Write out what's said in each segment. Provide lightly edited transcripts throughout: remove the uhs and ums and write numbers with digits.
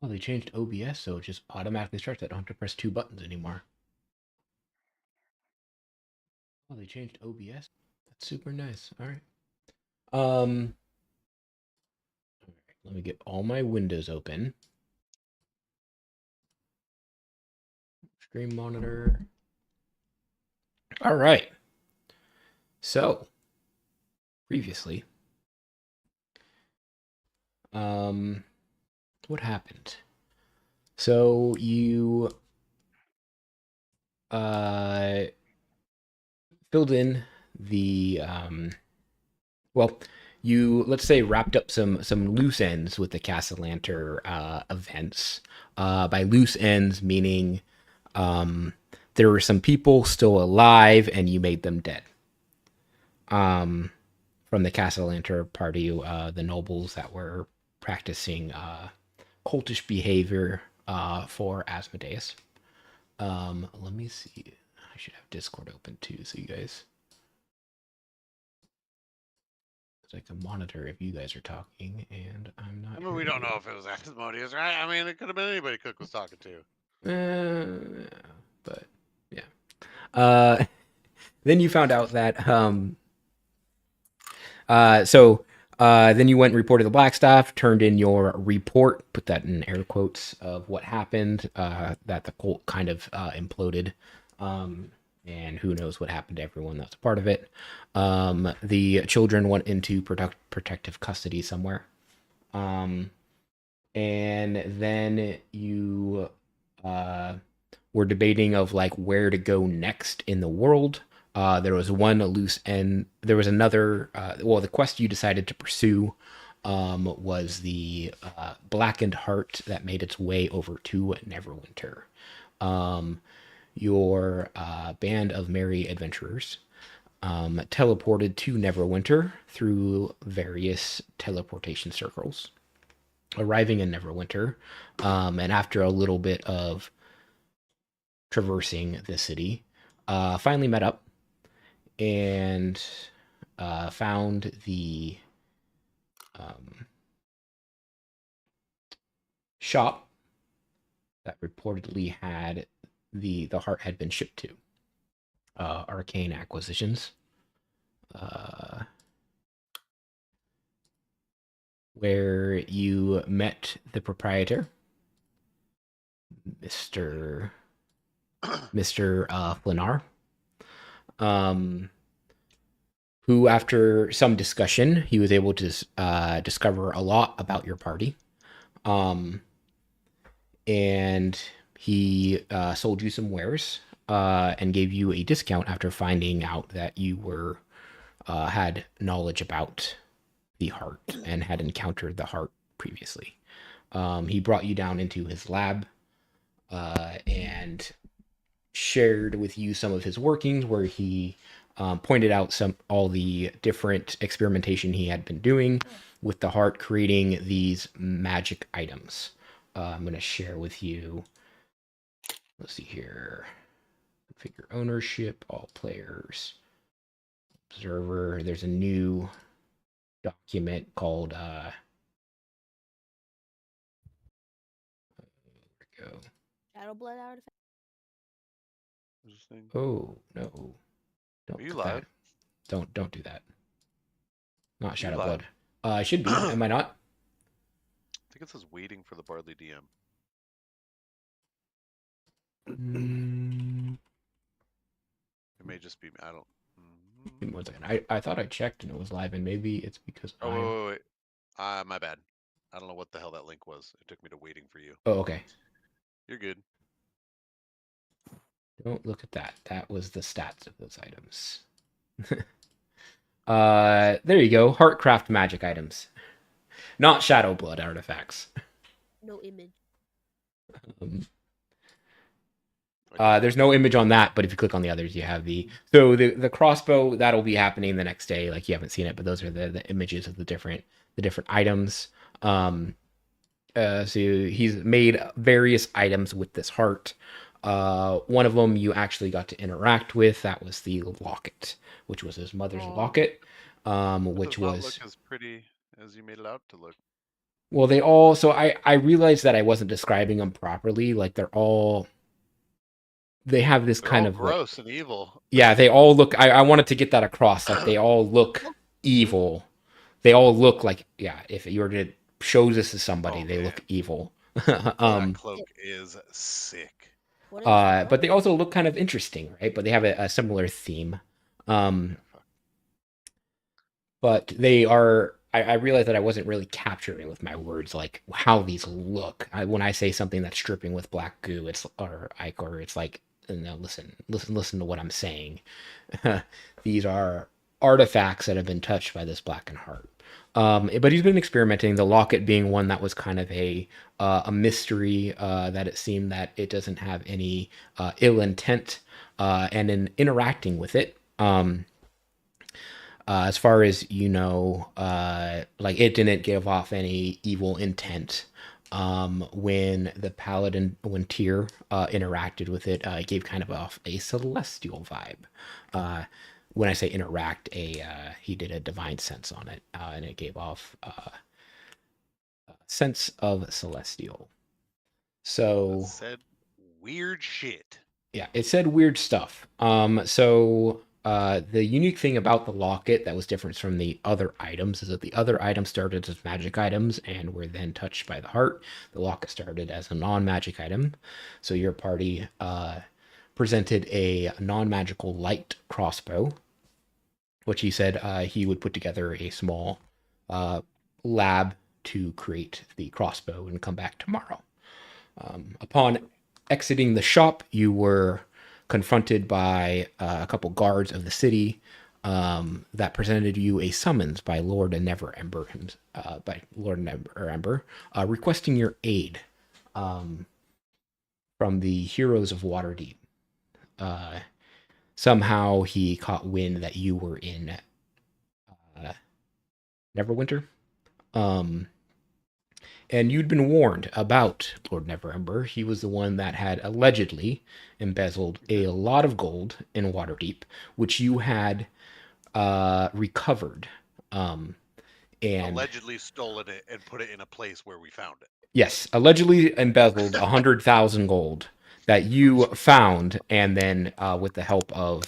Oh, they changed OBS, so it just automatically starts. I don't have to press 2 buttons anymore. Oh, they changed OBS. That's super nice. All right. All right, let me get all my windows open. Screen monitor. All right. So, previously, what happened? So you filled in the well, you, let's say, wrapped up some loose ends with the Castellanter events. By loose ends, meaning there were some people still alive and you made them dead. From the Castellanter party, the nobles that were practicing cultish behavior for Asmodeus. Let me see. I should have Discord open too, so you guys. I can monitor if you guys are talking, and I'm not. I mean, we don't know if it was Asmodeus, right? I mean, it could have been anybody Cook was talking to. But yeah. Then you found out that then you went and reported the Blackstaff, turned in your report, put that in air quotes, of what happened, that the cult kind of imploded. And who knows what happened to everyone that's a part of it. The children went into protective custody somewhere. And then you were debating of like where to go next in the world. There was one loose end. There was another. The quest you decided to pursue was the blackened heart that made its way over to Neverwinter. Your band of merry adventurers teleported to Neverwinter through various teleportation circles, arriving in Neverwinter, and after a little bit of traversing the city, finally met up and found the shop that reportedly had the heart had been shipped to. Arcane Acquisitions, where you met the proprietor, Mr. Flinar, who, after some discussion, he was able to discover a lot about your party. And he sold you some wares and gave you a discount after finding out that you were had knowledge about the heart and had encountered the heart previously. He brought you down into his lab and shared with you some of his workings, where he pointed out all the different experimentation he had been doing with the heart, creating these magic items. I'm going to share with you. Let's see here. Figure ownership, all players, observer. There's a new document called there we go. Shadow Blood artifact. Oh no! Don't Are you do live? that. Don't do that. Not Shadow Blood. I should be. Am I not? I think it says waiting for the Bardley DM. It may just be. I don't. Give me 1 second. I thought I checked and it was live, and maybe it's because wait. My bad. I don't know what the hell that link was. It took me to waiting for you. Oh, okay. You're good. Don't look at that. That was the stats of those items. There you go. Heartcraft magic items. Not Shadow Blood artifacts. No image. There's no image on that, but if you click on the others, you have the crossbow. That'll be happening the next day. Like, you haven't seen it, but those are the images of the different items. So he's made various items with this heart. One of them you actually got to interact with. That was the locket, which was his mother's locket, which Does not was... look as pretty as you made it out to look. Well, they all... So I realized that I wasn't describing them properly. Like, they're all... They have this They're kind all of... gross and evil. Yeah, they all look... I wanted to get that across. Like, they all look evil. They all look like... Yeah, if you were to show this to somebody, they look evil. That cloak is sick. But they also look kind of interesting, right? But they have a similar theme. But they are... I realized that I wasn't really capturing with my words like how these look. When I say something that's dripping with black goo, it's like, no, listen to what I'm saying. These are artifacts that have been touched by this blackened heart. But he's been experimenting. The locket being one that was kind of a mystery, that it seemed that it doesn't have any ill intent, and in interacting with it, as far as you know, like it didn't give off any evil intent. When the Paladin, when Tyr interacted with it, it gave kind of off a celestial vibe. When I say interact, he did a divine sense on it, and it gave off a sense of celestial. So it said weird shit. Yeah, it said weird stuff. The unique thing about the locket that was different from the other items is that the other items started as magic items and were then touched by the heart. The locket started as a non-magic item. So your party presented a non-magical light crossbow, which he said he would put together a small lab to create the crossbow and come back tomorrow. Upon exiting the shop, you were confronted by a couple guards of the city that presented you a summons by Lord Neverember, requesting your aid from the heroes of Waterdeep. Somehow he caught wind that you were in Neverwinter. And you'd been warned about Lord Neverember. He was the one that had allegedly embezzled a lot of gold in Waterdeep, which you had recovered. And allegedly stolen it and put it in a place where we found it. Yes, allegedly embezzled 100,000 gold that you found, and then with the help of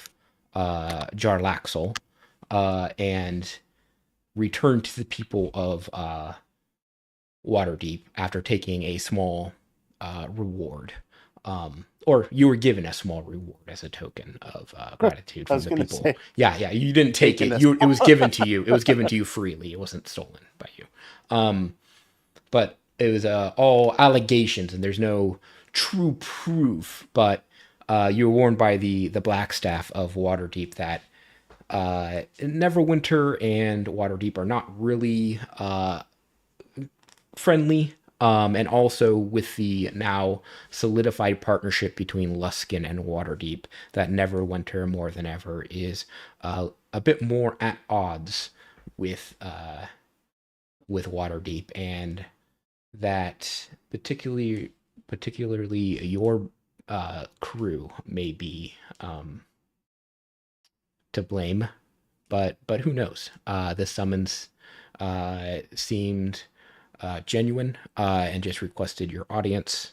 Jarlaxle, and returned to the people of Waterdeep after taking a small reward, or you were given a small reward as a token of gratitude from the people. Yeah, you didn't take it. It was given to you. It was given to you freely. It wasn't stolen by you. But it was all allegations, and there's no true proof. But you were warned by the Black Staff of Waterdeep that Neverwinter and Waterdeep are not really friendly, and also with the now solidified partnership between Luskan and Waterdeep, that Neverwinter more than ever is a bit more at odds with Waterdeep, and that particularly your crew may be to blame, but who knows? The summons seemed genuine, and just requested your audience,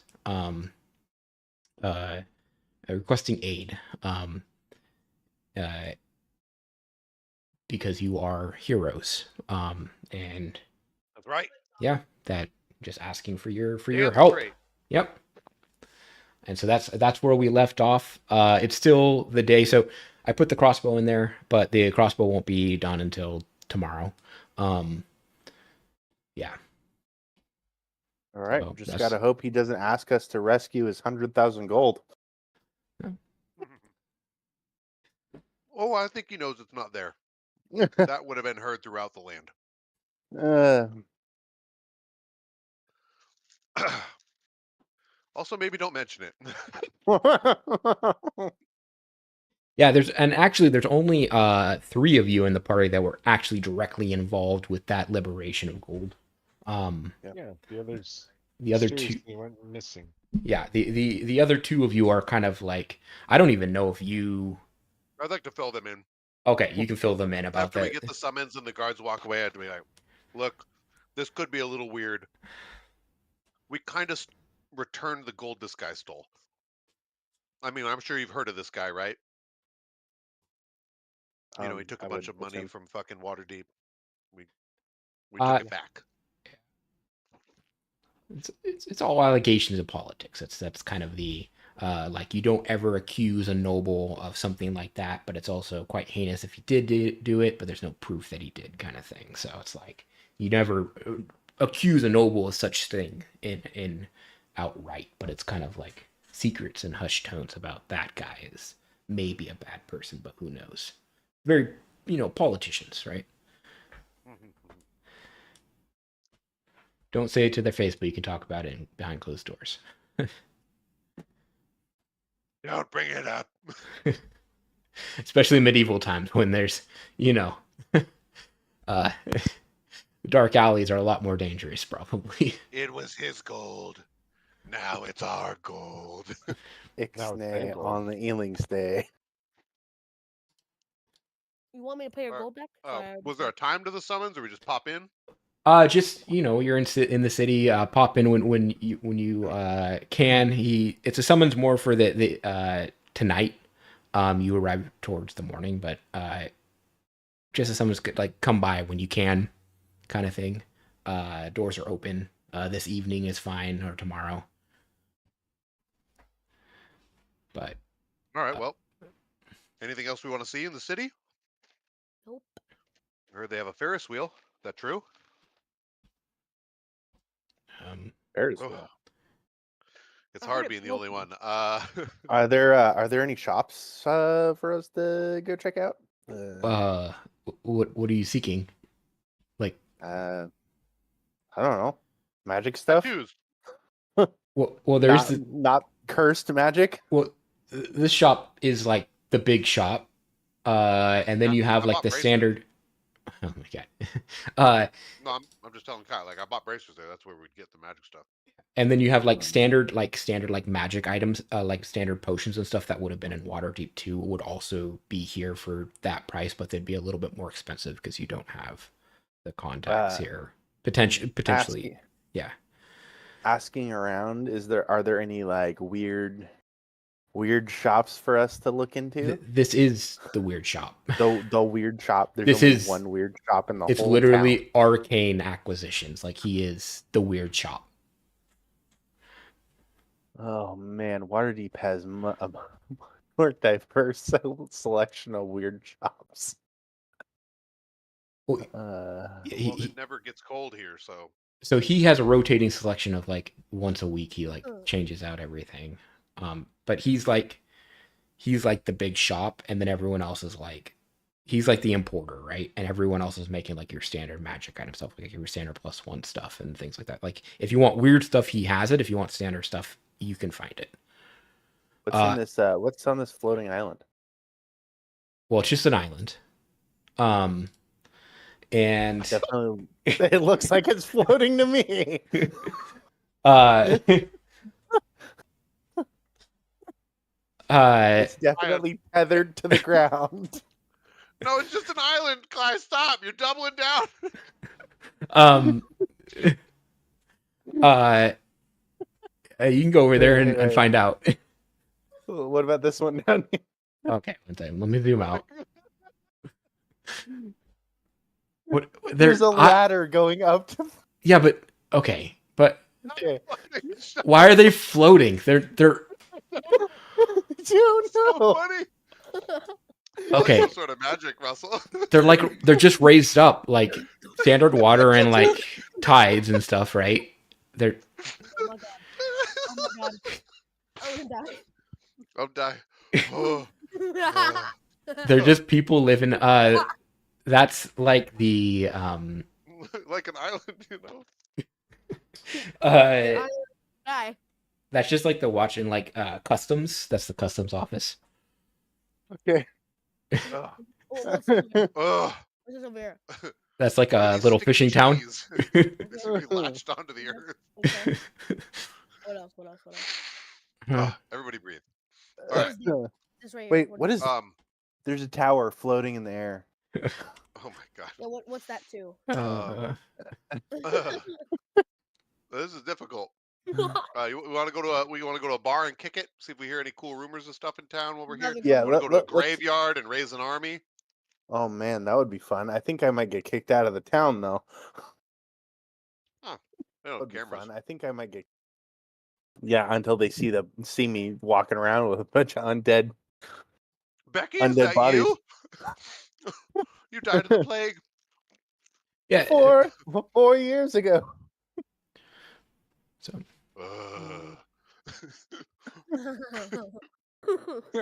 requesting aid, because you are heroes, and that's right. Yeah, that just asking for your help. Straight. Yep. And so that's where we left off. It's still the day, so I put the crossbow in there, but the crossbow won't be done until tomorrow. Yeah. All right, so just gotta hope he doesn't ask us to rescue his 100,000 gold. Oh, I think he knows it's not there. That would have been heard throughout the land. Also, maybe don't mention it. Yeah, there's only 3 of you in the party that were actually directly involved with that liberation of gold. Yeah, the others the other two Seriously went missing. Yeah, the other two of you are kind of like, I don't even know if you. I'd like to fill them in. Okay, you can fill them in about After that. we get the summons and the guards walk away, I'd be like, look, this could be a little weird. We kind of returned the gold this guy stole. I mean, I'm sure you've heard of this guy, right? You know, he took a bunch of money from fucking Waterdeep. We took it back. It's all allegations of politics. That's kind of the like, you don't ever accuse a noble of something like that, but it's also quite heinous if he did do it, but there's no proof that he did, kind of thing. So it's like, you never accuse a noble of such thing in outright, but it's kind of like secrets and hushed tones about that guy is maybe a bad person, but who knows? Very, politicians, right? Don't say it to their face, but you can talk about it behind closed doors. Don't bring it up. Especially medieval times when there's, dark alleys are a lot more dangerous, probably. It was his gold. Now it's our gold. Ixnay on the Ealing's Day. You want me to pay your gold back? Was there a time to the summons, or we just pop in? Just you're in the city. Pop in when you can. It's a summons more for the tonight. You arrive towards the morning, but just a summons like come by when you can, kind of thing. Doors are open. This evening is fine, or tomorrow. But all right. Well, anything else we want to see in the city? Nope. I heard they have a Ferris wheel. Is that true? Ferris wheel. It's hard being the only one. Are there any shops for us to go check out? What are you seeking? Like, I don't know, magic stuff. Well, there's not cursed magic. Well, this shop is like the big shop, and then you have like the standard. Oh my god. No, I'm just telling Kyle. Like, I bought bracers there. That's where we'd get the magic stuff. And then you have like standard magic items, like standard potions and stuff that would have been in Waterdeep too, would also be here for that price, but they'd be a little bit more expensive because you don't have the contacts here. Potentially, yeah. Asking around, are there any like weird shops for us to look into? This is the weird shop. The weird shop. There's only one weird shop in the whole It's literally town. arcane acquisitions. Like, he is the weird shop. Oh man, Waterdeep has a more diverse selection of weird shops. It never gets cold here, so. So he has a rotating selection of like once a week. He like changes out everything. But he's like the big shop, and then everyone else is like, he's like the importer, right? And everyone else is making like your standard magic item stuff, like your standard +1 stuff and things like that. Like, if you want weird stuff, he has it. If you want standard stuff, you can find it. What's on this floating island? Well, it's just an island. And definitely, it looks like it's floating to me. It's definitely tethered to the ground. No, it's just an island. Clive, stop! You're doubling down. You can go over there and find out. What about this one down here? Okay, one second. Let me zoom out. There's a ladder going up to... Yeah, but okay, but okay. Why are they floating? They're I don't know. So funny. Okay. Some sort of magic, Russell. They're just raised up like standard water and like tides and stuff, right? They're. Oh my god. Oh my god. I'm gonna die. I'm dying. Oh. They're just people living. That's like the like an island, you know. Die. That's just like the watching like customs. That's the customs office. Okay. Oh. This is over here. That's like What are a these little sticky fishing town. chitties? They seem to be latched onto the earth. Okay. What else? What else? What else? Ah, everybody breathe. All What right. is the- this right here? Wait, What what is? There's a tower floating in the air. Oh my god. Yeah, what's that too? This is difficult. You want to go to a bar and kick it? See if we hear any cool rumors and stuff in town while we're here. Yeah, Want to go to a let's. graveyard and raise an army? Oh man, that would be fun. I think I might get kicked out of the town though. Huh. They That don't would be cameras. fun. I think I might get. Yeah, until they see me walking around with a bunch of undead Becky, is undead that bodies. you? You died of the plague. Yeah. 4 years ago. So Ugh.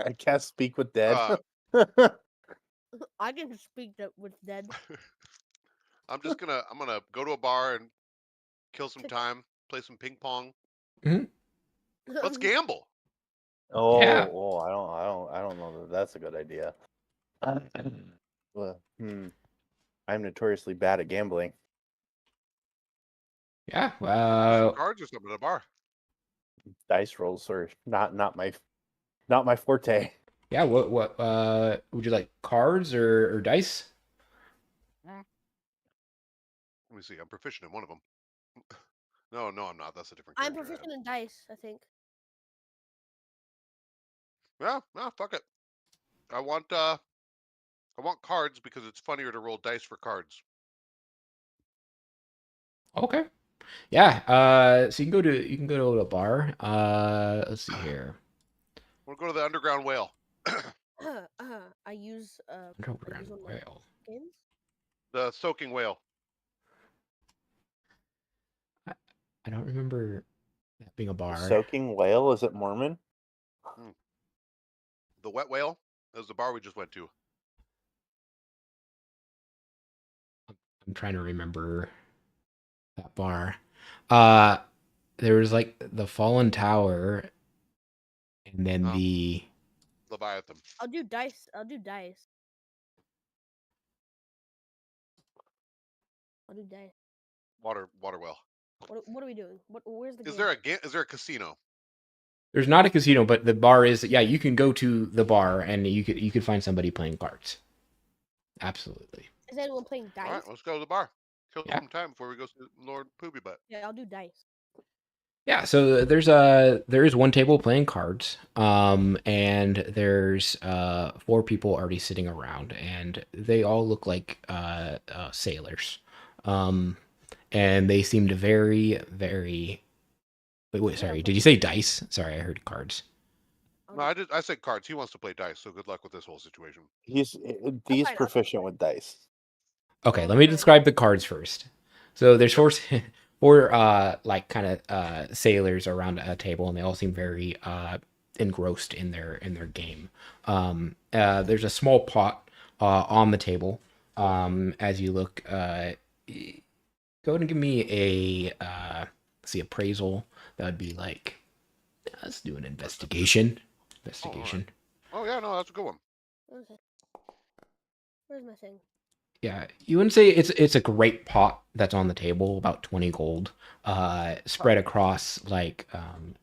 I can't speak with dead. I can speak with dead. I'm gonna go to a bar and kill some time, play some ping pong. Let's gamble. Yeah. I don't know that that's a good idea. Well, I'm notoriously bad at gambling. Yeah. Some cards or something at a bar. Dice rolls are not my forte. Yeah. What would you like? Cards or dice? Let me see. I'm proficient in one of them. No, I'm not. That's a different. I'm character proficient in dice, I think. Yeah, no, fuck it. I want cards because it's funnier to roll dice for cards. Okay. Yeah. So you can go to a bar. Let's see here. We'll go to the Underground Whale. I use Underground one of my Whale. skins. The Soaking Whale. I don't remember that being a bar. Soaking Whale, is it Mormon? The Wet Whale. That was the bar we just went to. I'm trying to remember that bar. There was like the Fallen Tower, and then the Leviathan. I'll do dice. I'll do dice. Water Whale. What are we doing? Where's the Is game? there a casino? There's not a casino, but the bar is. Yeah, you can go to the bar and you could find somebody playing cards. Absolutely. Is anyone playing dice? All right, let's go to the bar. Kill Yeah. some time before we go to Lord Poopy Butt. Yeah, I'll do dice. Yeah, so there is one table playing cards, and there's 4 people already sitting around, and they all look like sailors, and they seemed very, very. Wait, sorry. Did you say dice? Sorry, I heard cards. No, I said cards. He wants to play dice, so good luck with this whole situation. He's fine, proficient with dice. Okay, let me describe the cards first. So there's 4 like kind of sailors around a table, and they all seem very engrossed in their game. There's a small pot on the table. As you look, go ahead and give me a appraisal. That would be like, let's do an investigation. Oh yeah, no, that's a good one. Okay. Where's my thing? Yeah, you wouldn't say it's a great pot that's on the table, about 20 gold, spread across like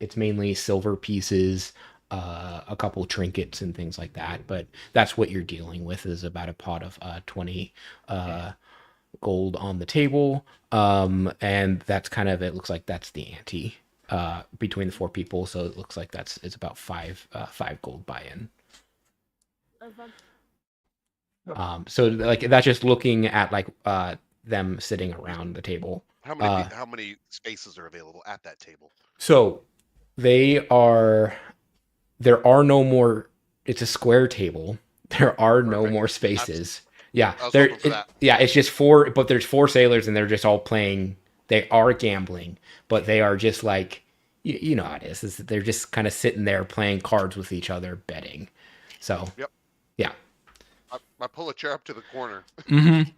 it's mainly silver pieces, a couple trinkets and things like that. But that's what you're dealing with is about a pot of 20 gold on the table, and that's kind of, it looks like that's the ante between the 4 people. So it looks like it's about 5 gold buy-in. So like that's just looking at like them sitting around the table. How many spaces are available at that table? So there are no more. It's a square table. There are no more spaces. Yeah, it's just 4, but there's 4 sailors and they're just all playing. They are gambling, but they are just like, you know how it is that they're just kind of sitting there playing cards with each other, betting. So yep, yeah. I pull a chair up to the corner. Mm-hmm.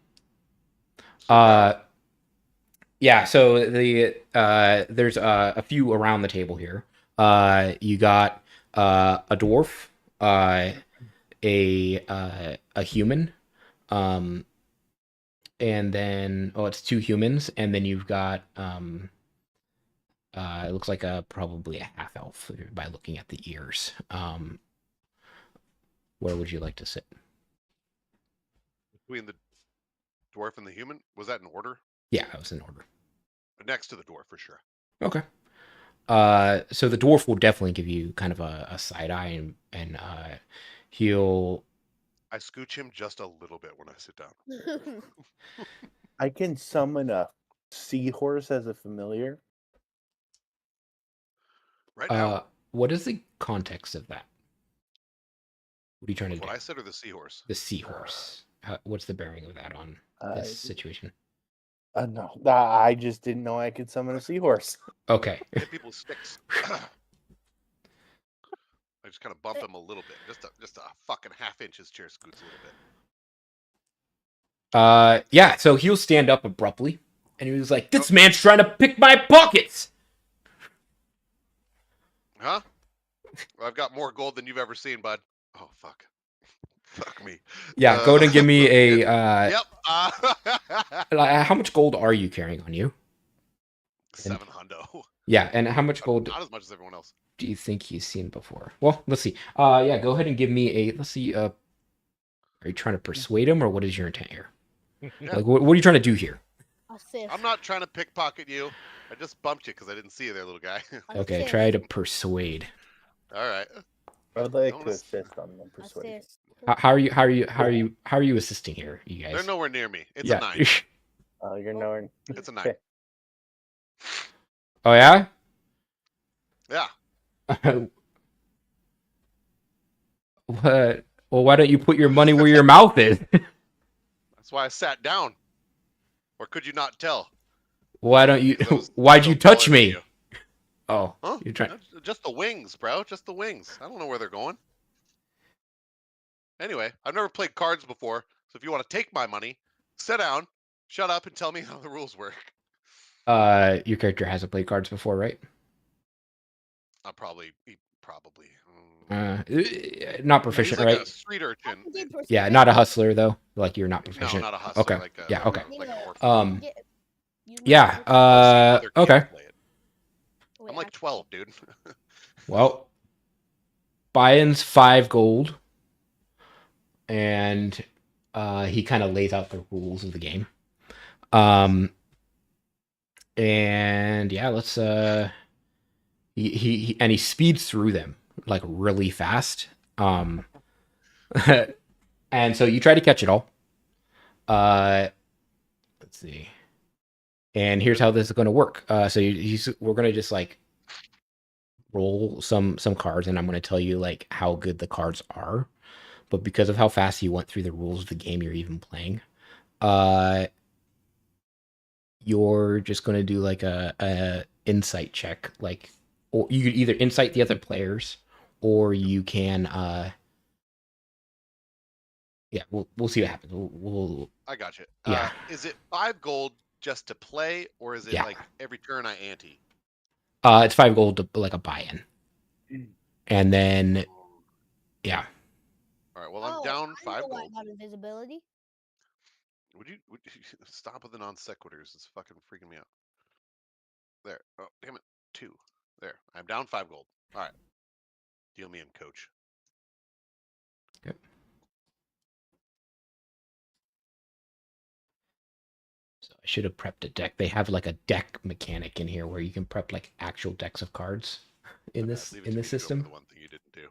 Yeah. So there's a few around the table here. You got a dwarf, a human, and then it's 2 humans, and then you've got it looks like probably a half elf by looking at the ears. Where would you like to sit? Between the dwarf and the human? Was that in order? Yeah, that was in order. Next to the dwarf, for sure. Okay. So the dwarf will definitely give you kind of a side eye, and he'll. I scooch him just a little bit when I sit down. I can summon a seahorse as a familiar. Right now, What is the context of that? What are you trying to do? what I said or the seahorse? The seahorse. What's the bearing of that on this situation? No, I just didn't know I could summon a seahorse. Okay. Hit people with sticks. I just kind of bump him a little bit. Just a fucking half inch. His chair scoots a little bit. Yeah, so he'll stand up abruptly, and he was like, "This man's trying to pick my pockets!" Huh? Well, I've got more gold than you've ever seen, bud. Oh, fuck. Fuck me. Yeah, go ahead and give me a... Yep. how much gold are you carrying on you? 7 hundo. Yeah, and how much gold Not as much as everyone else. do you think he's seen before? Well, let's see. Yeah, go ahead and give me a... Let's see. Are you trying to persuade him, or what is your intent here? Yeah. Like, what are you trying to do here? Assist. I'm not trying to pickpocket you. I just bumped you because I didn't see you there, little guy. Okay, Assist. try to persuade. All right. I would like Don't to ass- assist on the persuasion. Assist. How are you assisting here, you guys? They're nowhere near me. It's yeah. a 9. Oh, you're nowhere. It's a 9. Okay. Oh yeah. Yeah. What? Well, why don't you put your money where your mouth is? That's why I sat down. Or could you not tell? Why don't you? 'Cause I was Why'd still you touch taller than me? you. Oh, Huh? you're trying. Just the wings, bro. Just the wings. I don't know where they're going. Anyway, I've never played cards before, so if you want to take my money, sit down, shut up, and tell me how the rules work. Your character hasn't played cards before, right? I'll probably. Not proficient, He's like right? a street urchin. Yeah, not a hustler though. Like you're not No, proficient. not a hustler. Okay. Like a, Yeah, okay. Like an orphan. Yeah. Other kids Okay. play it. I'm like 12, dude. Well, buy-in's 5 gold, and he kind of lays out the rules of the game. And yeah, let's he speeds through them like really fast. And so you try to catch it all. Let's see. And here's how this is going to work. So we're going to just like roll some cards, and I'm going to tell you like how good the cards are. But because of how fast you went through the rules of the game you're even playing, you're just going to do like a insight check, like, or you could either insight the other players, or you can yeah, we'll see what happens. We'll I got you. Yeah. Is it 5 gold just to play, or is it Yeah. like every turn I ante? it's 5 gold to like a buy-in. And then yeah. All right. Well, I'm down 5 gold. About invisibility. Would you stop with the non sequiturs? It's fucking freaking me out. There. Oh, damn it. 2. There. I'm down 5 gold. All right. Deal me in, coach. Yep. So I should have prepped a deck. They have like a deck mechanic in here where you can prep like actual decks of cards in this Leave it to me to go over system. The one thing you didn't do.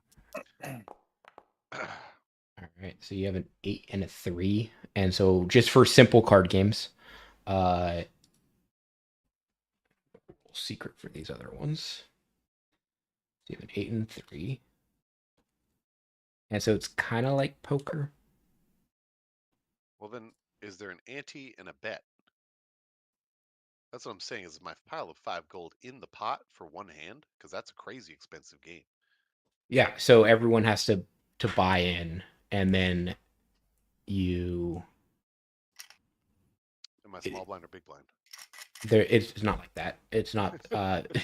All right, so you have an 8 and a 3, and so just for simple card games, secret for these other ones. So you have an 8 and 3, and so it's kind of like poker. Well, then, is there an ante and a bet? That's what I'm saying. Is my pile of 5 gold in the pot for one hand? Because that's a crazy expensive game. Yeah, so everyone has to buy in, and then you. Am I small blind or big blind? It's not like that. It's not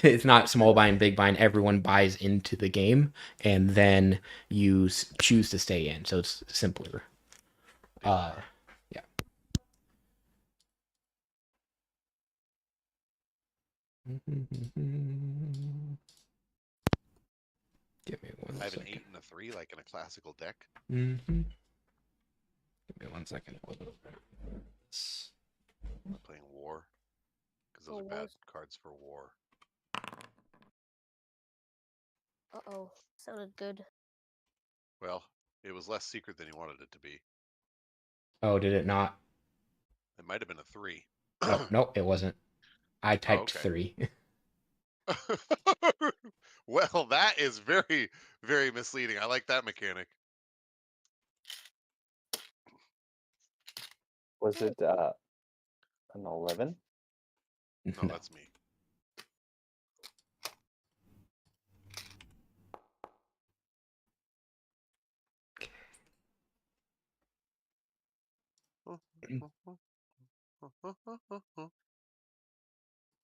it's not small bind, big bind. Everyone buys into the game, and then you choose to stay in. So it's simpler. Yeah. Give me one I have an second. 8 and a 3, like in a classical deck. Mm-hmm. Give me 1 second. I'm playing War, because those Oh, are bad Wars. cards for War. Uh-oh. Sounded good. Well, it was less secret than you wanted it to be. Oh, did it not? It might have been a 3. No, it wasn't. I typed okay. 3. Well, that is very, very misleading. I like that mechanic. Was it an 11? No, that's me.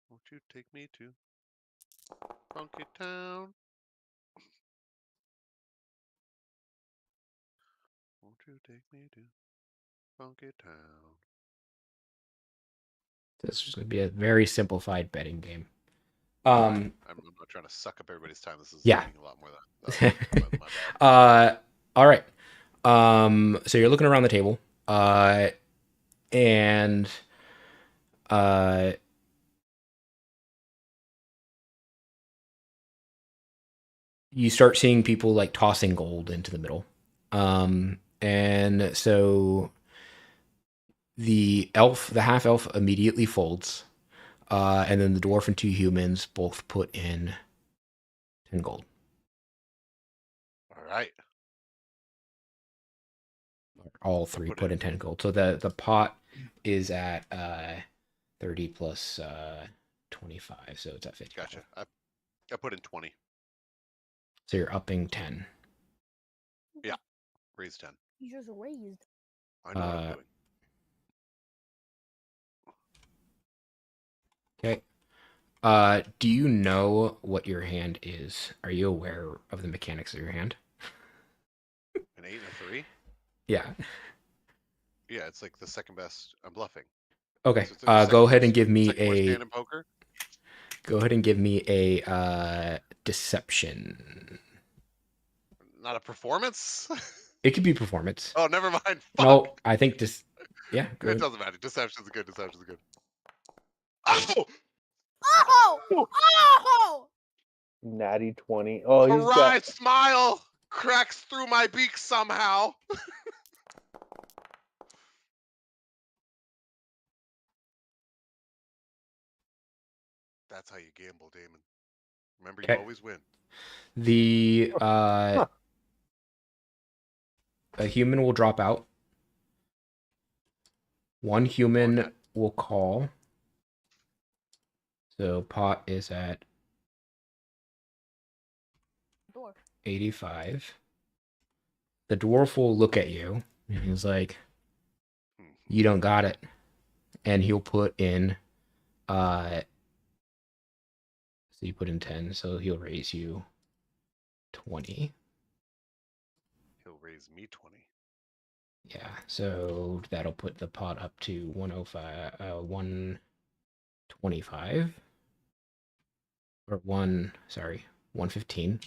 Won't you take me to Funky Town? Won't you take me to Funky Town? This is going to be a very simplified betting game. I'm not trying to suck up everybody's time. This is Yeah. taking a lot more than my bad. All right. So you're looking around the table, and you start seeing people like tossing gold into the middle. And so the half elf immediately folds, and then the dwarf and 2 humans both put in 10 gold. All right. All 3 put in 10 gold. So the pot is at 30 plus 25, so it's at 50. Gotcha. I put in 20. So you're upping 10. Yeah. Raise 10. You just raised. I know what I'm doing. Okay. Do you know what your hand is? Are you aware of the mechanics of your hand? An 8 and a 3? Yeah. Yeah, it's like the second best. I'm bluffing. Okay. So it's the Go ahead second and give me second worst a. hand in poker? Go ahead and give me a deception. Not a performance? It could be performance. Oh, never mind. Fuck. No, I think just. Yeah. Go It ahead. doesn't matter. Deception's good. Deception's good. Oh! Oh! Oh! Natty 20. Oh, A he's wry got. smile cracks through my beak somehow. That's how you gamble, Damon. Remember, you Okay. always win. The a human will drop out. 1 human Okay. will call. So pot is at Dwarf. 85. The dwarf will look at you and he's like, "You don't got it," and he'll put in. So you put in 10, so he'll raise you 20. He'll raise me 20. Yeah, so that'll put the pot up to 125. Or 115.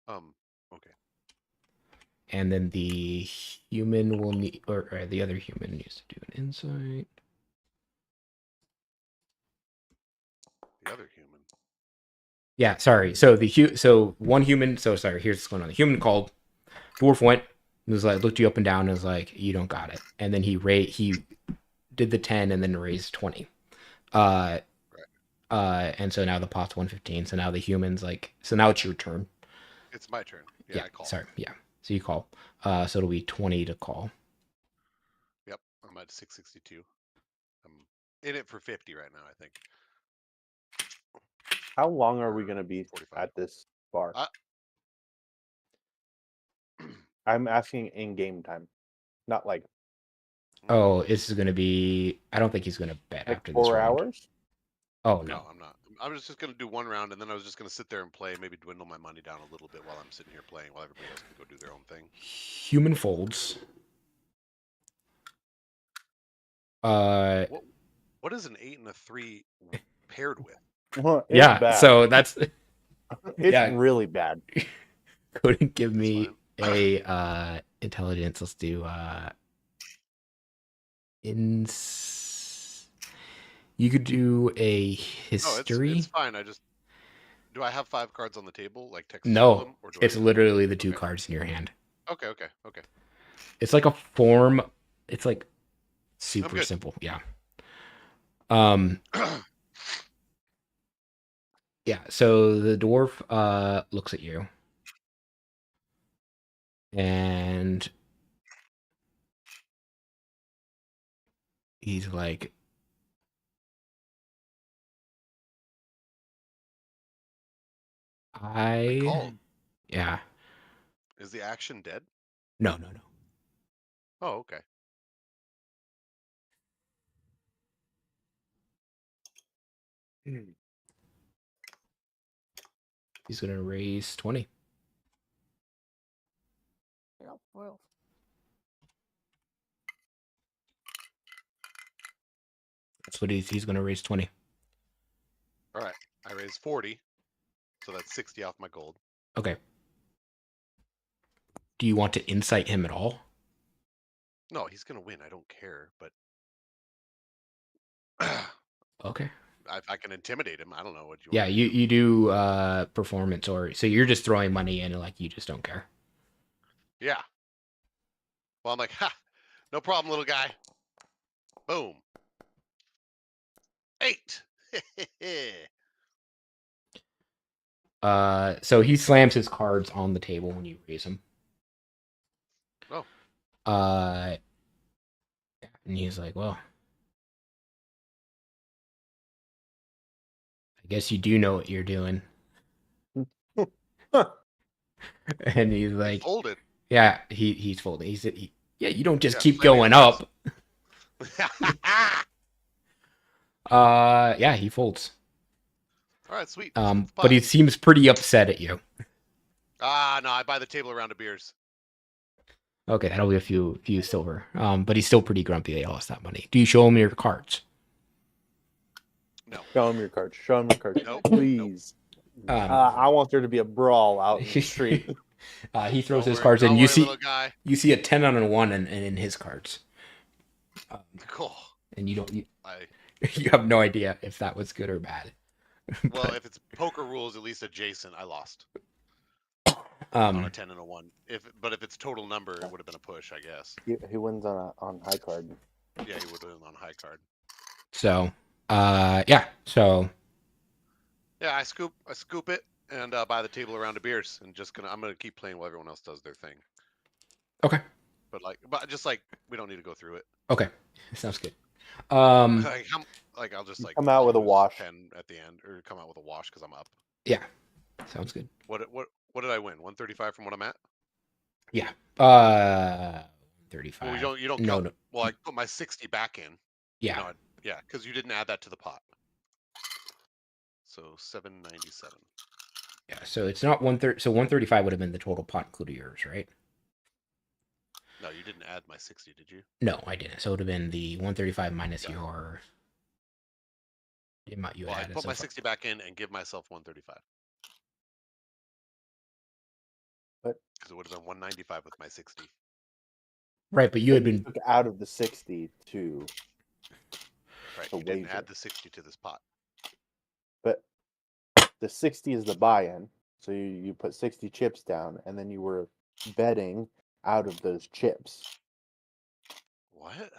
Okay. And then the human will need, or the other human needs to do an insight. The other human. Yeah, sorry. So so 1 human. So sorry. Here's what's going on. The human called. Dwarf went. And was like, looked you up and down and was like, "You don't got it." And then he did the 10 and then raised 20. And so now the pot's 115. So now the human's like, so now it's your turn. It's my turn. Yeah, I call. Sorry. Yeah. So you call. So it'll be 20 to call. Yep, I'm at 662. I'm in it for 50 right now, I think. How long are we going to be 45. at this bar? I'm asking in game time, not like. Oh, this is going to be. I don't think he's going to bet Like after this 4 round. hours? Oh, No, no. I'm not. I was just going to do 1 round, and then I was just going to sit there and play, maybe dwindle my money down a little bit while I'm sitting here playing, while everybody else can go do their own thing. Human folds. What is an 8 and a 3 paired with. It's Yeah, bad. so that's It's yeah. really bad. Couldn't give That's me fine. a intelligence. Let's do you could do a No, history. it's fine. Do I have 5 cards on the table, like text to No, them, or do it's I? literally the 2 Okay. cards in your hand. Okay. It's like a form. It's like I'm super good. simple. Yeah. Yeah. So the dwarf looks at you, and he's like, I called. Yeah. Is the action dead? No. Oh, okay. He's gonna raise 20. Yeah, well, That's what he's gonna raise 20. All right. I raised 40, so that's 60 off my gold. Okay. Do you want to insight him at all? No, he's gonna win. I don't care, but Okay. if I can intimidate him, I don't know what you. Yeah, Want me to do. you do performance, or so you're just throwing money in and like you just don't care. Yeah. Well, I'm like, ha, no problem, little guy. Boom. 8. So he slams his cards on the table when you raise them. Oh. And he's like, well, I guess you do know what you're doing. And he's He like, folded. yeah, he's folding. Yeah, you don't just Yeah, keep play me going cards. up. Yeah, he folds. All right, sweet. But he seems pretty upset at you. No, I buy the table a round of beers. Okay, that'll be a few silver. But he's still pretty grumpy that he lost that money. Do you show him your cards? No. Show him your cards. Show him your cards. Nope. Please. I want there to be a brawl out in the street. He throws Don't his worry- cards don't in. worry, little guy. You see a 10 on a 1 and in his cards. Cool. And you I you have no idea if that was good or bad. well, if it's poker rules, at least adjacent, I lost Um, on a 10 and a 1. But if it's total number, it would have been a push, I guess. He wins on high card. Yeah, he would have been on high card. so, yeah. So, Yeah, I scoop it and buy the table a round of beers, and I'm gonna keep playing while everyone else does their thing. okay. But just like we don't need to go through it. Okay. Sounds good. I'll just like Come out with a lose wash. 10 at the end, or come out with a wash because I'm up. Yeah. Sounds good. What did I win? 135 from what I'm at. Yeah. 35. Well, you don't No, count. no. Well, I put my 60 back in. Yeah. No, yeah, because you didn't add that to the pot. So 797. Yeah. So it's not 130. So 135 would have been the total pot, including yours, right? No, you didn't add my 60, did you? No, I didn't. So it would have been the 135 minus Yeah. your. You Well, I added put so my far. 60 back in and give myself 135. But because it would have been 195 with my 60. Right, but you had been took out of the 60 to Right, a you didn't wager. add the 60 to this pot. But the 60 is the buy-in. So you put 60 chips down, and then you were betting out of those chips. What?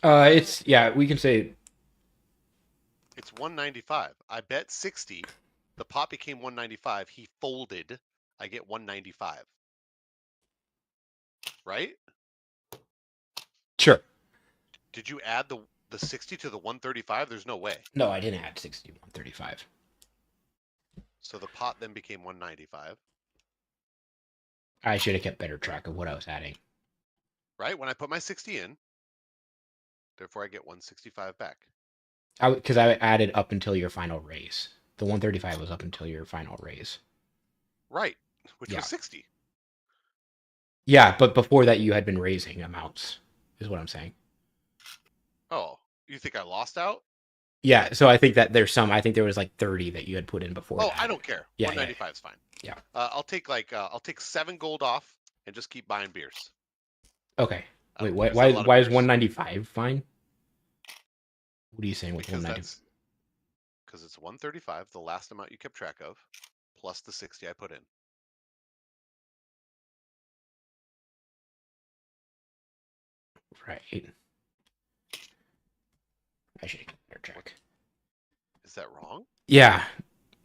it's we can say It's 195. I bet 60. The pot became 195. He folded. I get 195. Right? sure. Did you add the 60 to the 135? There's no way. No, I didn't add 60 to 135. So the pot then became 195. I should have kept better track of what I was adding. Right? When I put my 60 in, therefore I get 165 back. Because I added up until your final raise. The 135 was up until your final raise. Right. Which Yeah. was 60. Yeah, but before that you had been raising amounts, is what I'm saying. Oh, you think I lost out? Yeah, so I think that there's some. I think there was like 30 that you had put in before. Oh, that. I don't care. Yeah, 195 is fine. Yeah. I'll take 7 gold off and just keep buying beers. Okay. Wait, There's why a lot of why is beers. 195 fine? What are you saying with Because 195? because it's 135, the last amount you kept track of, plus the 60 I put in. Right. I should keep better track. Is that wrong? Yeah.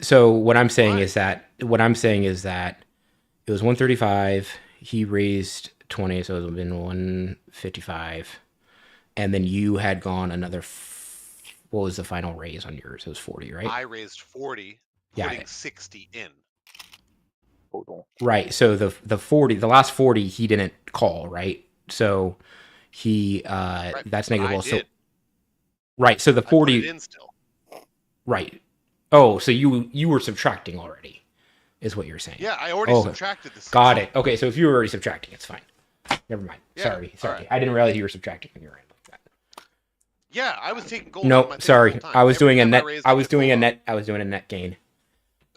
So what I'm saying Why? is that it was 135. He raised 20, so it would have been 155, and then you had gone another. What was the final raise on yours? It was 40, right? I raised 40, Yeah. putting 60 in. Total. Right. So the 40, the last 40, he didn't call, right? So he Right, that's but I negative. So did. right. So the I put it 40, in still. right. Oh, so you were subtracting already, is what you're saying. Yeah, I already Oh, subtracted the 60. got it. Okay, so if you were already subtracting, it's fine. Never mind. Yeah, Sorry. alright. I didn't realize you were subtracting when you were in like that. Yeah, I was taking gold. out of No, my thing the sorry. whole time. I was Every doing a time net. raised, I was get doing a gold off. net. I was doing a net gain.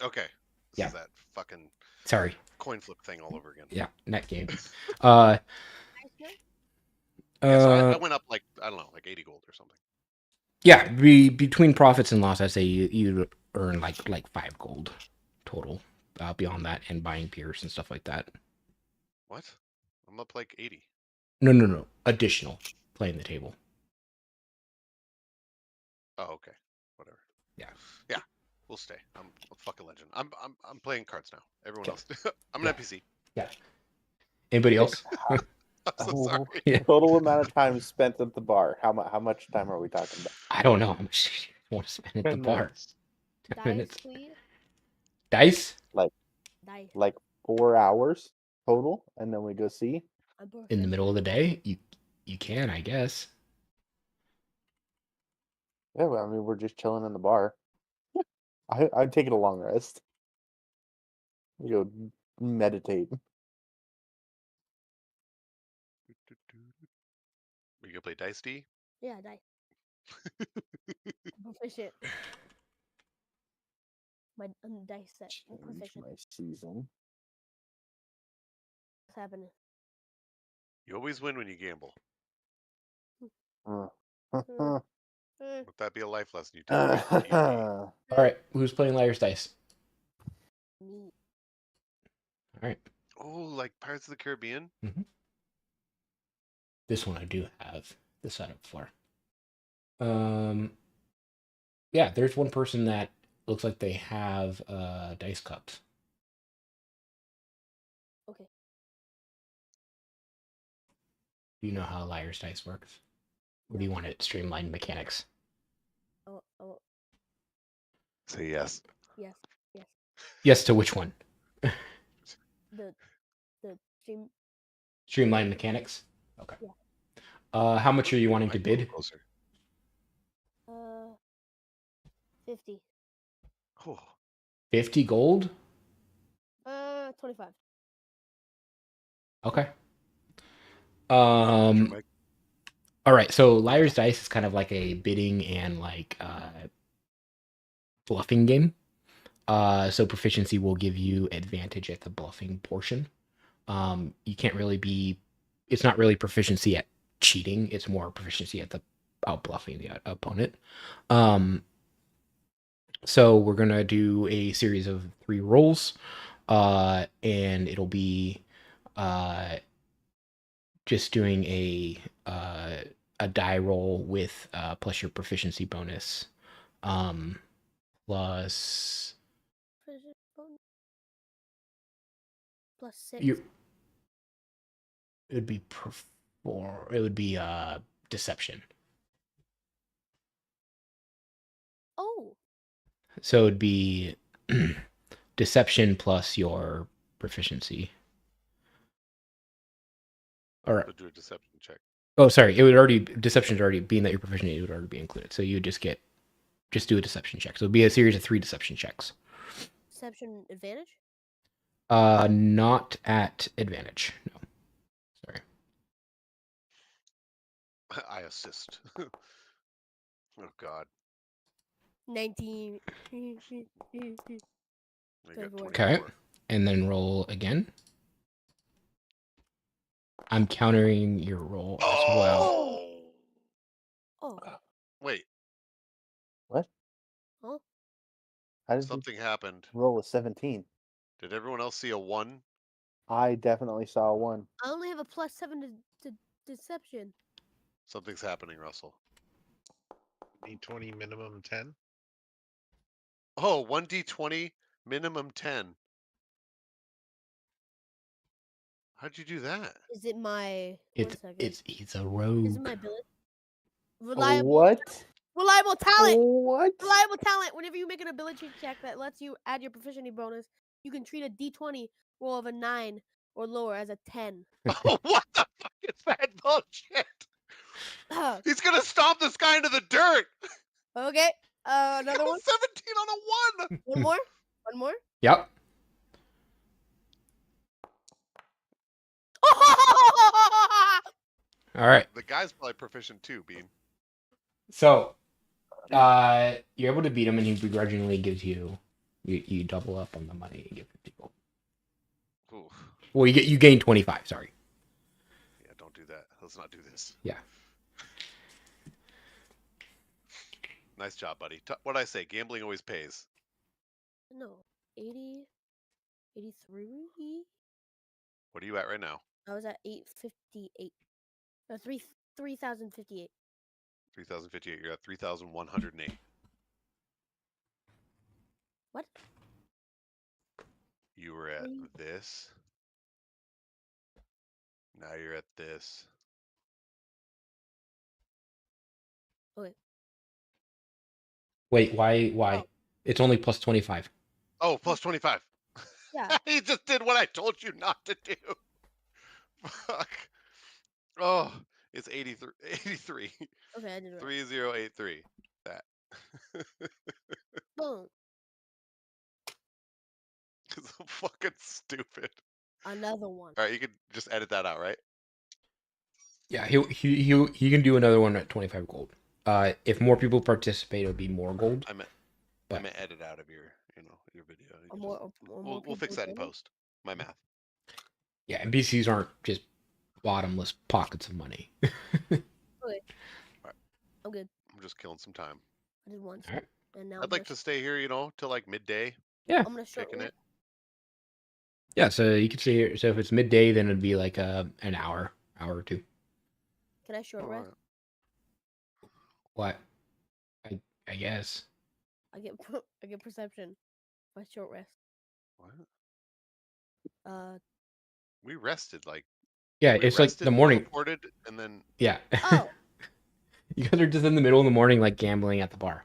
Okay. This Yeah. is that fucking Sorry. coin flip thing all over again. Yeah, net gain. Nice, no? Yeah, so I went up like, I don't know, like 80 gold or something. Yeah, between profits and loss, I say you earn like 5 gold total. Beyond that, and buying beers and stuff like that. What? I'm up like 80. No. Additional playing the table. Oh, okay. Whatever. Yeah. Yeah. We'll stay. I'm a fucking legend. I'm playing cards now. Everyone Okay. else. I'm an NPC. Yeah. Anybody else? I'm so sorry. Yeah. Total amount of time spent at the bar. How much time are we talking about? I don't know how much you want to spend at the 10 bar. minutes. 10 Dice, minutes. please. Dice Dice. Like 4 hours total, and then we go see. I'm in the middle of the day. You can, I guess. Yeah, well, I mean, we're just chilling in the bar. I'd take it a long rest. We go meditate. We gonna play Dice D? Yeah, dice. I'm proficient. My dice set. I'm Change proficient. my season. What's happening? You always win when you gamble. Uh, Let that be a life lesson you take away from D&D. All right, who's playing Liar's Dice? Me. All right, Oh, like Pirates of the Caribbean? this one I do have the setup for. Yeah, there's one person that looks like they have dice cups. Okay. Do you know how Liar's Dice works? Or do you want it streamlined mechanics? Oh, Say yes. yes. Yes to which one? The stream. Streamlined mechanics? Okay. Yeah. How much are you wanting to Might be a little bid? closer. 50. Oh, 50 gold? 25. Okay. Mike. All right, so Liar's Dice is kind of like a bidding and like bluffing game. So proficiency will give you advantage at the bluffing portion. You can't really it's not really proficiency at cheating, it's more proficiency at the out bluffing the opponent. So we're gonna do a series of 3 rolls, and it'll be just doing a die roll with plus your proficiency bonus, plus Plus 6. it would be deception. Oh. So it'd be deception plus your proficiency. Or So do a deception check. oh, sorry, deception's already being that you're proficient, it would already be included. So you would just do a deception check. So it'd be a series of 3 deception checks. Deception advantage? Not at advantage. No. Sorry. I assist. Oh, God. 19. You got 24. Okay. 24. And then roll again. I'm countering your roll as well. Oh! Oh, Wait, What? huh? How did you something happened. roll a 17? Did everyone else see a 1? I definitely saw one. I only have a +7 to deception. Something's happening, Russell. D20 minimum 10. Oh, 1d20, minimum 10. How'd you do that? Is it my? It's 1 second. he's a Is it rogue. my ability? Reliable. What? Reliable talent. What? Reliable talent. Whenever you make an ability check that lets you add your proficiency bonus, you can treat a D20 roll of a 9 or lower as a 10. Oh, what the fuck is that bullshit? He's gonna stomp this guy into the dirt. Okay. Another one. 17 on a 1. One more. One more. Yep. All right. The guy's probably proficient too, Bean. So, you're able to beat him, and he begrudgingly gives you double up on the money and give 50 gold. Ooh. Well, you gain 25. Sorry. Yeah, don't do that. Let's not do this. Yeah. Nice job, buddy. What'd I say? Gambling always pays. No. 80. 83. What are you at right now? I was at 858. 3,058. 3,058. You're at 3,108. What? You were at Mm. this. Now you're at this. Okay. Wait, why? Oh. It's only plus 25. Oh, plus 25. Yeah. He just did what I told you not to do. Fuck. Oh, it's 83. 83. Okay, I did it right. 3083. That. Boom. It's so fucking stupid. Another one. All right, you could just edit that out, right? Yeah, he can do another one at 25 gold. If more people participate, it'll be more gold. I meant edit out of your video. You can we'll fix that in post. My math. Yeah, NPCs aren't just bottomless pockets of money. I'm good. I'm just killing some time. I did once. All right. And now I'd like to stay here, till like midday. Yeah. I'm gonna short Kicking roll. it. Yeah, so you could stay here. So if it's midday, then it'd be like an hour or two. Can I short rest? What? I guess. I get perception. My short rest. What? We rested Yeah, it's like the morning. Reported, and then Yeah. Oh. You guys are just in the middle of the morning, like gambling at the bar.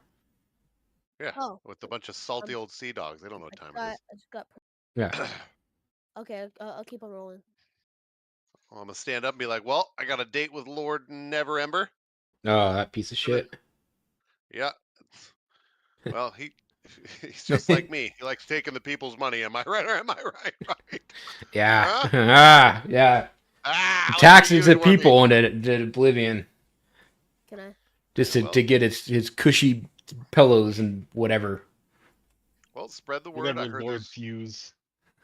yeah, Oh. with a bunch of salty old sea dogs. They don't know what time it I just got. Yeah. Okay, I'll keep on rolling. Well, I'm gonna stand up and be like, "Well, I got a date with Lord Neverember." Oh, that piece of shit. Yeah. Well, he's just like me. He likes taking the people's money. Am I right or am I right? Right. Yeah. Huh? Yeah. Ah, Taxes the the people into oblivion. Can I? Just Yeah, to get his cushy pillows and whatever. Well, spread the word. Whatever Lord views.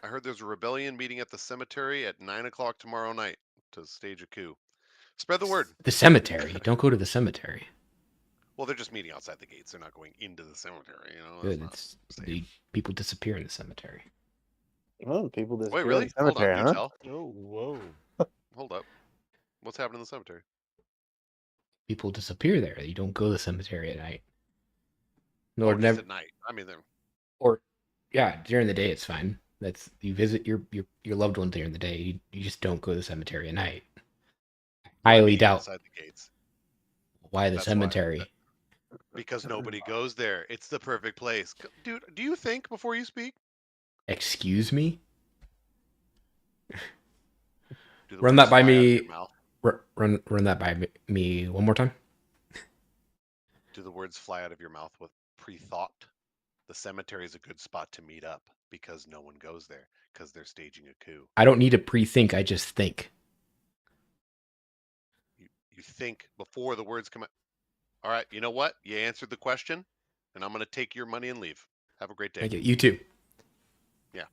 I heard there's a rebellion meeting at the cemetery at 9:00 tomorrow night to stage a coup. Spread the word. The cemetery. Don't go to the cemetery. Well, they're just meeting outside the gates. They're not going into the cemetery. Good. That's not The safe. people disappear in the cemetery. Oh, people just Wait, really? Hold cemetery, on, huh? do tell. Oh, whoa. Hold up. What's happening in the cemetery? People disappear there. You don't go to the cemetery at night. Oh, Lord just Never. at night. I mean, they're Or yeah, during the day it's fine. That's you visit your loved ones during the day. You just don't go to the cemetery at night. Highly meeting doubt. outside the gates. Why the That's why. cemetery? Because nobody goes there. It's the perfect place. Dude, do you think before you speak? Excuse me? Do the Run words that by fly out of me. your mouth? Run that by me one more time. Do the words fly out of your mouth with pre-thought? The cemetery is a good spot to meet up because no one goes there because they're staging a coup. I don't need to pre-think. I just think. You think before the words come out. All right, you know what? You answered the question. and I'm gonna take your money and leave. Have a great day. Thank you. You too. Yeah.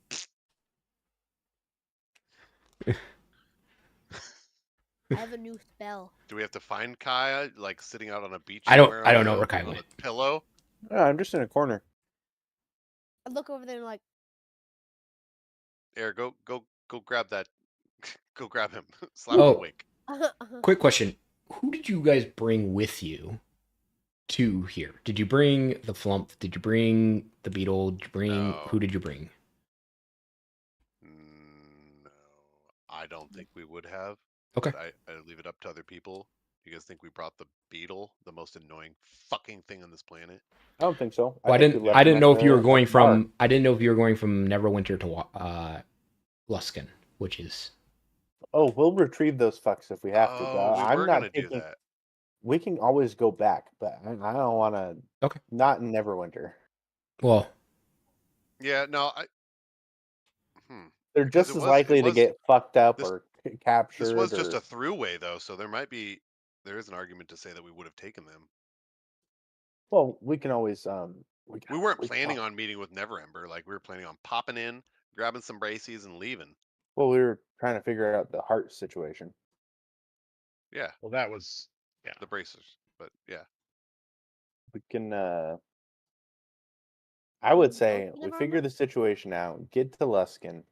I have a new spell. Do we have to find Kaya like sitting out on a beach I don't somewhere? know where Kaya on went. a pillow. Oh, I'm just in a corner. I look over there and like, Air, go grab that. Go grab him. Slap him Oh, awake. quick question. Who did you guys bring with you to here? Did you bring the flump? Did you bring the beetle? Did you bring No. who did you bring? No, I don't think we would have. Okay. But I leave it up to other people. You guys think we brought the beetle, the most annoying fucking thing on this planet? I don't think so. Well, I think we didn't. left I them didn't at know if you were the going bar. from. I didn't know if you were going from Neverwinter to Luskan, which is. Oh, we'll retrieve those fucks if we have to. Oh, we I'm were not gonna do taking. that. We can always go back, but I don't want to. Okay. Not in Neverwinter. Well, Yeah, no, They're Because just as likely to was get fucked up this or captured. this was just or... a throughway though, so there is an argument to say that we would have taken them. Well, we can always. We weren't planning on meeting with Neverember. Like we were planning on popping in, grabbing some braces, and leaving. Well, we were trying to figure out the heart situation. Yeah, Well, that was the bracers. But yeah, We can. I would Go say to we Neverember? figure the situation out. Get to Luskan.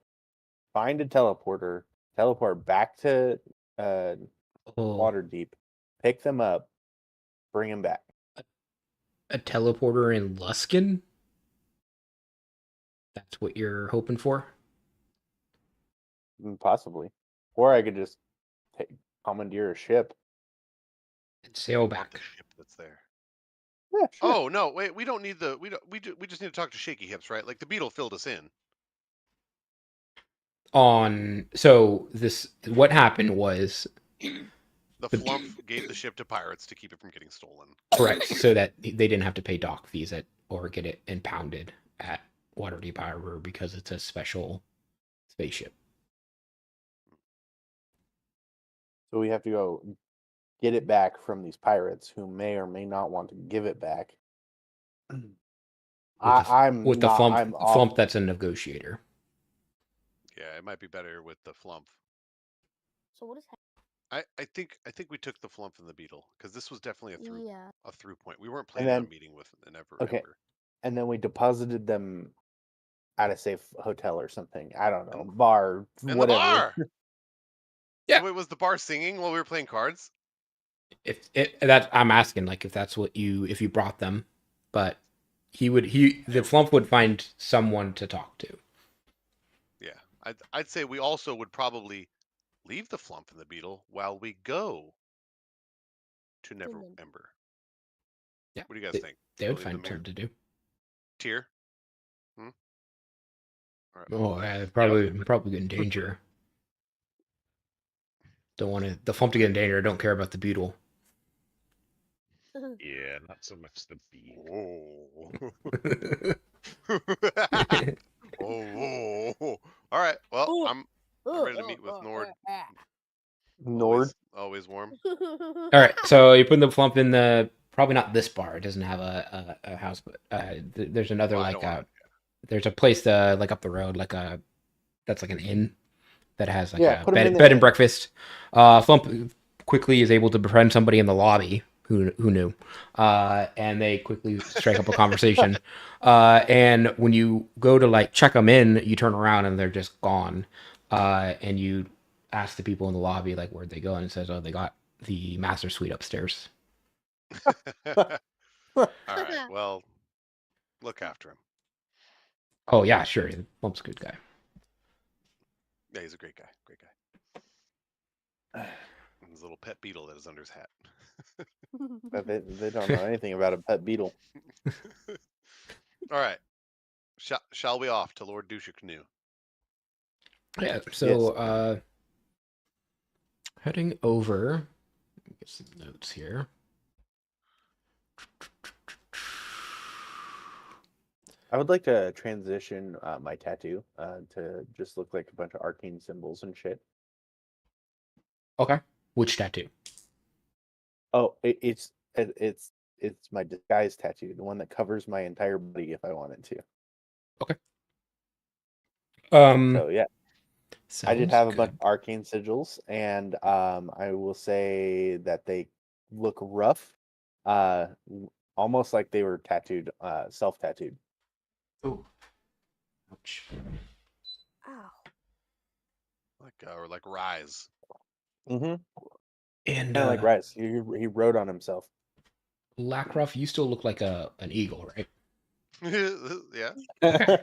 Find a teleporter. Teleport back to oh, Waterdeep. Pick them up. Bring them back. a teleporter in Luskan. That's what you're hoping for. Possibly. Or I could just commandeer a ship. And sail I want back. the ship that's there. Yeah, sure. Oh no, wait, we don't need the we just need to talk to Shaky Hips, right? Like the beetle filled us in. What happened was The flump gave the ship to pirates to keep it from getting stolen. correct, so that they didn't have to pay dock fees or get it impounded at Waterdeep Harbor because it's a special spaceship. So we have to go get it back from these pirates who may or may not want to give it back. I'm with the not, flump. I'm off. Flump that's a negotiator. Yeah, it might be better with the flump. So what is I think we took the flump and the beetle because this was definitely yeah. a through point. We weren't planning then- on meeting with an Neverember. Okay. And then we deposited them at a safe hotel or something. I don't know. Bar, And whatever. the bar. Yeah. Wait, was the bar singing while we were playing cards? I'm asking like if you brought them, but the flump would find someone to talk to. Yeah, I'd say we also would probably leave the flump and the beetle while we go to Neverember. Yeah. What do you guys think? They would Leave find them here? something to do. Tier? All right. Oh, yeah, probably get in danger. Don't want the flump to get in danger. I don't care about the beetle. yeah, not so much the beat. Whoa. All right. Well, Ooh. I'm ready to meet with Nord. Nord. Always warm. All right, so you put the flump in the probably not this bar. It doesn't have a house, but there's another Well, I don't wanna- there's a place like up the road that's like an inn that has like a put 'em in the bed and inn. breakfast. Flump quickly is able to befriend somebody in the lobby who knew, and they quickly strike up a conversation. And when you go to like check them in, you turn around and they're just gone. And you ask the people in the lobby like where'd they go, and it says, oh, they got the master suite upstairs. All right. Well, look after him. Oh yeah, sure. Flump's a good guy. Yeah, he's a great guy. Great guy. And his little pet beetle that is under his hat. But they don't know anything about a pet beetle. All right. Shall we off to Lord Dusha Canoe? Yeah. So heading over. Let me get some notes here. I would like to transition my tattoo to just look like a bunch of arcane symbols and shit. Okay. Which tattoo? Oh, it's it's my disguise tattoo, the one that covers my entire body if I wanted to. So yeah, I did sounds have a bunch good. of arcane sigils, and I will say that they look rough, almost like they were tattooed, self-tattooed. Oh, ouch. Ow. Or like Rise. Mm-hmm. And Kind of like Rice. He wrote on himself. Lrakrof, you still look like an eagle, right? Yeah. Okay.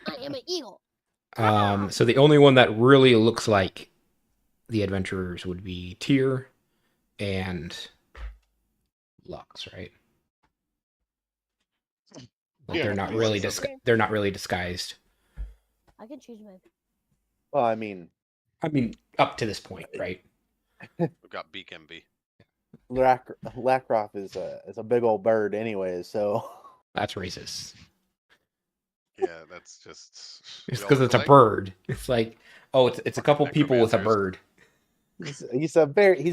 I am an eagle. So the only one that really looks like the adventurers would be Tyr and Lux, right? Like Yeah, they're not you really want some- they're not really disguised. I can change my. Well, I mean, I mean, up to this point, right? We've got Beak MB. Lrakrof is a big old bird, anyways. So That's racist. Yeah, that's just. It's we all because look it's a alike? bird. It's like, oh, it's a couple people with a Necromancers. bird. he's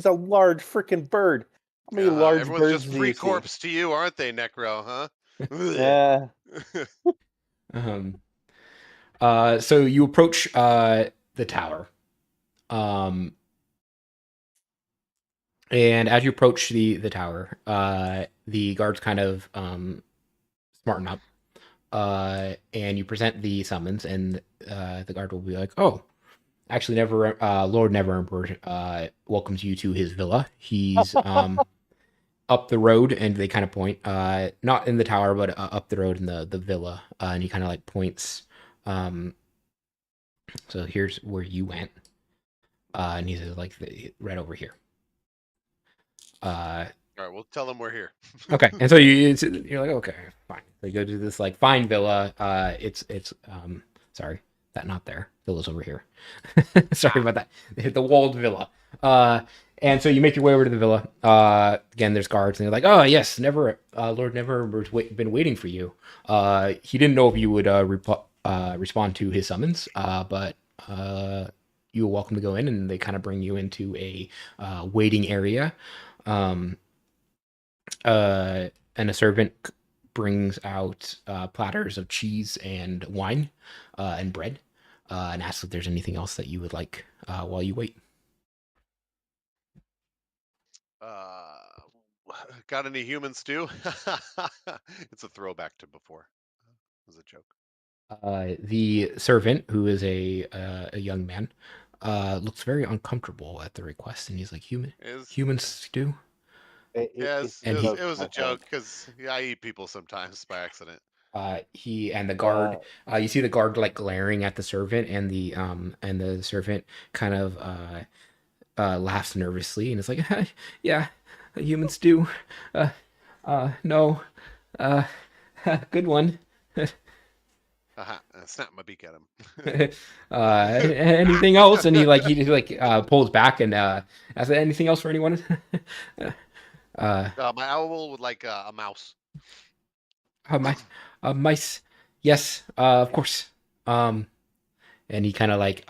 a large freaking bird. How many Uh-huh, large everyone's birds just do free you see? corpse to you, aren't they, Necro? Huh? Yeah. Um. So you approach the tower. And as you approach the tower, the guards kind of smarten up. And you present the summons, and the guard will be like, "Oh, actually, Lord Neverember welcomes you to his villa. He's up the road," and they kind of point, not in the tower, but up the road in the villa, and he kind of like points. So here's where you went, and he says like right over here. All right, we'll tell them we're here. Okay, and so you're like, okay, fine. So you go to this like fine villa. It's sorry, that not there. Villa's over here. Sorry about that. The walled villa. And so you make your way over to the villa. Again, there's guards, and they're like, "Oh yes, Lord Neverember's been waiting for you. He didn't know if you would respond to his summons, but you are welcome to go in." And they kind of bring you into a waiting area. And a servant brings out platters of cheese and wine and bread, and asks if there's anything else that you would like while you wait. Got any human stew? It's a throwback to before. It was a joke. The servant, who is a young man, looks very uncomfortable at the request, and he's like, human stew?" Yes, and it was a joke because I eat people sometimes by accident. He and the guard, you see the guard like glaring at the servant, and the servant kind of laughs nervously, and it's like, "Yeah, human stew. No, good one." Snap my beak at him. Anything else? And he pulls back and asks, "Anything else for anyone?" My owl would like a mouse. Mice. Yes, of course. And he kind of like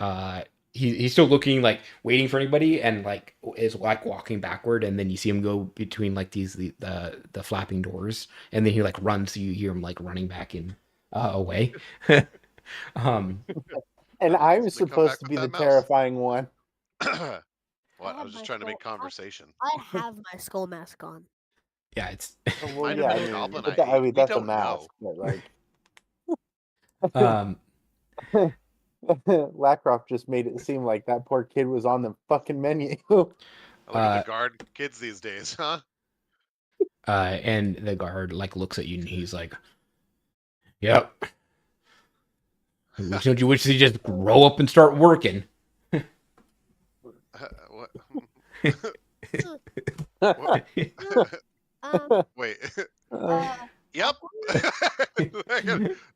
he's still looking like waiting for anybody, and like is like walking backward, and then you see him go between like the flapping doors, and then he like runs, so you hear him like running back in away. And I was supposed to be the terrifying one. What? I was just trying to make conversation. I have my skull mask on. Yeah, it's. Well, Might yeah, have been a goblin I I ate. mean We that's a don't mask, know. but like, Lrakrof just made it seem like that poor kid was on the fucking menu. Look at the guard kids these days, huh? And the guard like looks at you, and he's like, "Yep. Don't you wish to just grow up and start working?" What? Wait. Yep. All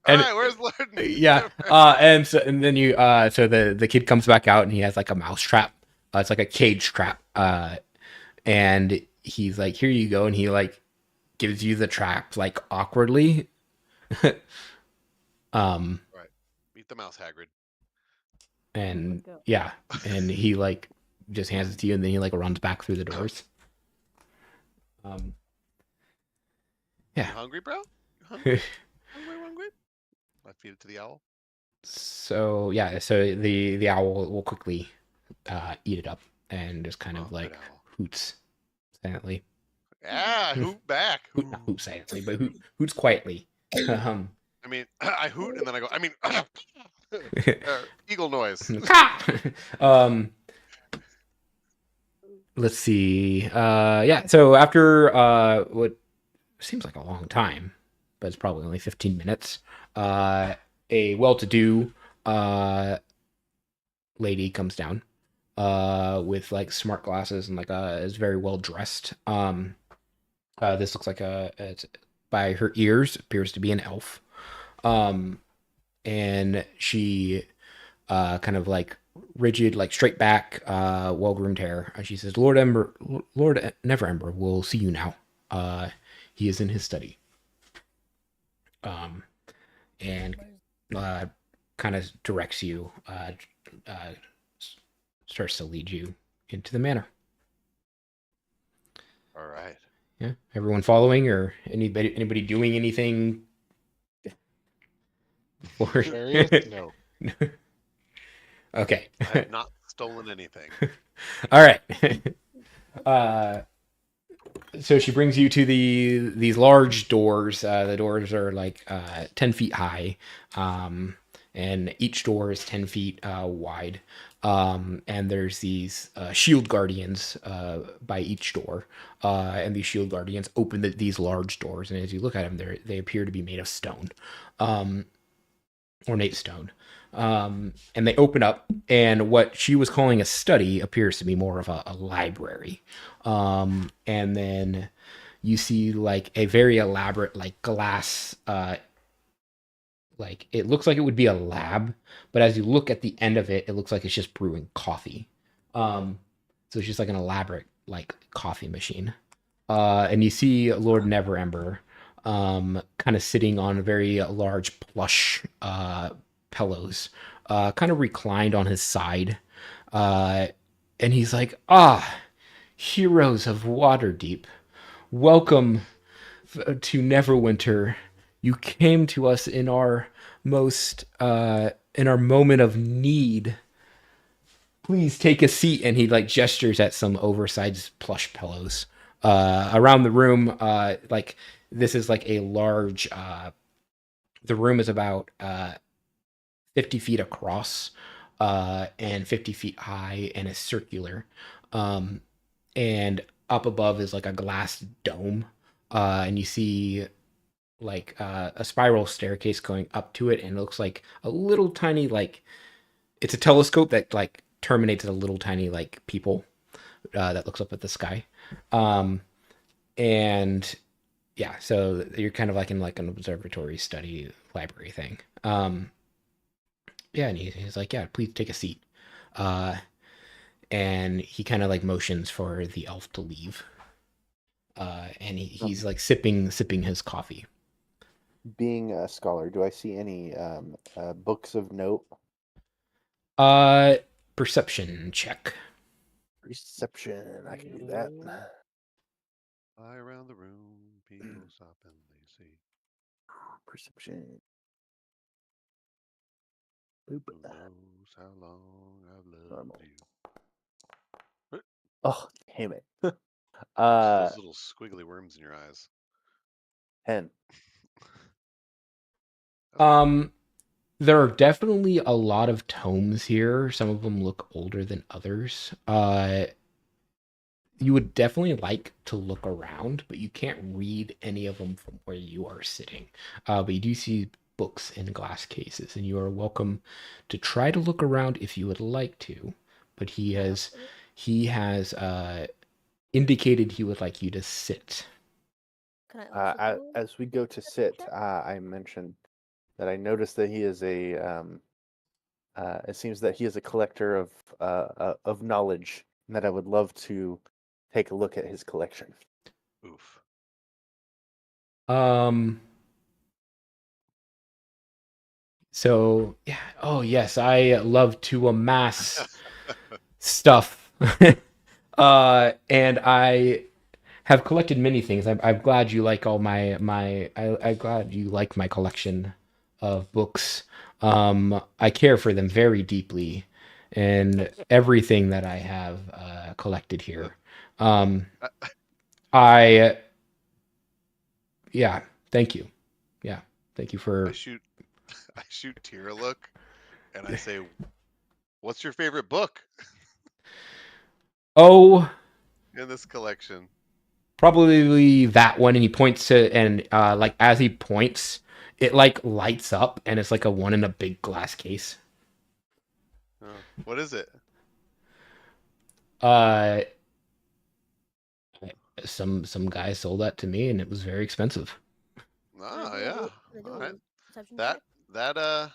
right, where's Lord? Yeah. And then you so the kid comes back out, and he has like a mouse trap. It's like a cage trap. And he's like, "Here you go," and he like gives you the trap like awkwardly. Right. Meet the mouse, Hagrid. And yeah, and he like just hands it to you, and then he like runs back through the doors. Yeah. You hungry, bro? You hungry? Hungry? I feed it to the owl. So yeah, so the owl will quickly eat it up and just kind Oh, of good like owl. hoots silently. Yeah, hoot back. Not hoot silently, but hoots quietly. I mean, I hoot and then I go. I mean, eagle noise. Let's see. Yeah, so after what seems like a long time, but it's probably only 15 minutes, a well-to-do lady comes down with like smart glasses and like is very well dressed. This looks like it's, by her ears appears to be an elf. And she kind of like rigid, like straight back, well-groomed hair. She says, Lord Neverember will see you now. He is in his study. And kind of directs you, starts to lead you into the manor. All right. Yeah, everyone following, or anybody doing anything? Or... Chariot? No. Okay. I have not stolen anything. All right. So she brings you to these large doors. The doors are like 10 feet high, and each door is 10 feet wide. And there's these shield guardians by each door, and these shield guardians open these large doors. And as you look at them, they appear to be made of stone, ornate stone. And they open up, and what she was calling a study appears to be more of a library. And then you see like a very elaborate like glass, like it looks like it would be a lab, but as you look at the end of it, it looks like it's just brewing coffee. So it's just like an elaborate like coffee machine. And you see Lord Neverember kind of sitting on a very large plush pillows, kind of reclined on his side. And he's like, heroes of Waterdeep, welcome to Neverwinter. You came to us in our most, in our moment of need. Please take a seat. And he like gestures at some oversized plush pillows around the room. Like this is like a large, the room is about 50 feet across and 50 feet high, and is circular. And up above is like a glass dome. And you see like a spiral staircase going up to it, and it looks like a little tiny, like it's a telescope that like terminates at a little tiny like peephole that looks up at the sky. And yeah, so you're kind of like in like an observatory study library thing. Yeah, and he's like, yeah, please take a seat. And he kind of like motions for the elf to leave. And he's like sipping his coffee. Being a scholar, do I see any books of note? Perception check. Perception, I can do that. Fly around the room, people stop and they see. Perception. Who Boop. knows how long I've loved Normal. you? Oh, damn it. Those little squiggly worms in your eyes. 10. There are definitely a lot of tomes here. Some of them look older than others. You would definitely like to look around, but you can't read any of them from where you are sitting. But you do see books in glass cases, and you are welcome to try to look around if you would like to. But he has indicated he would like you to sit. Can I also go? As we go to sit, I mentioned that I noticed that he is a. It seems that he is a collector of knowledge, and that I would love to take a look at his collection. Oof. So yeah. Oh yes, I love to amass stuff. And I have collected many things. I'm glad you like all I'm glad you like my collection of books. I care for them very deeply, and everything that I have collected here. I yeah, thank you. Yeah, thank you for. I shoot Tyr a look, and I say, "What's your favorite book Oh, in this collection?" probably that one. And he points to, and like as he points, it like lights up, and it's like a one in a big glass case. Oh, what is it? Uh, some guy sold that to me, and it was very expensive. Oh yeah, Can I do all a right. perception That check?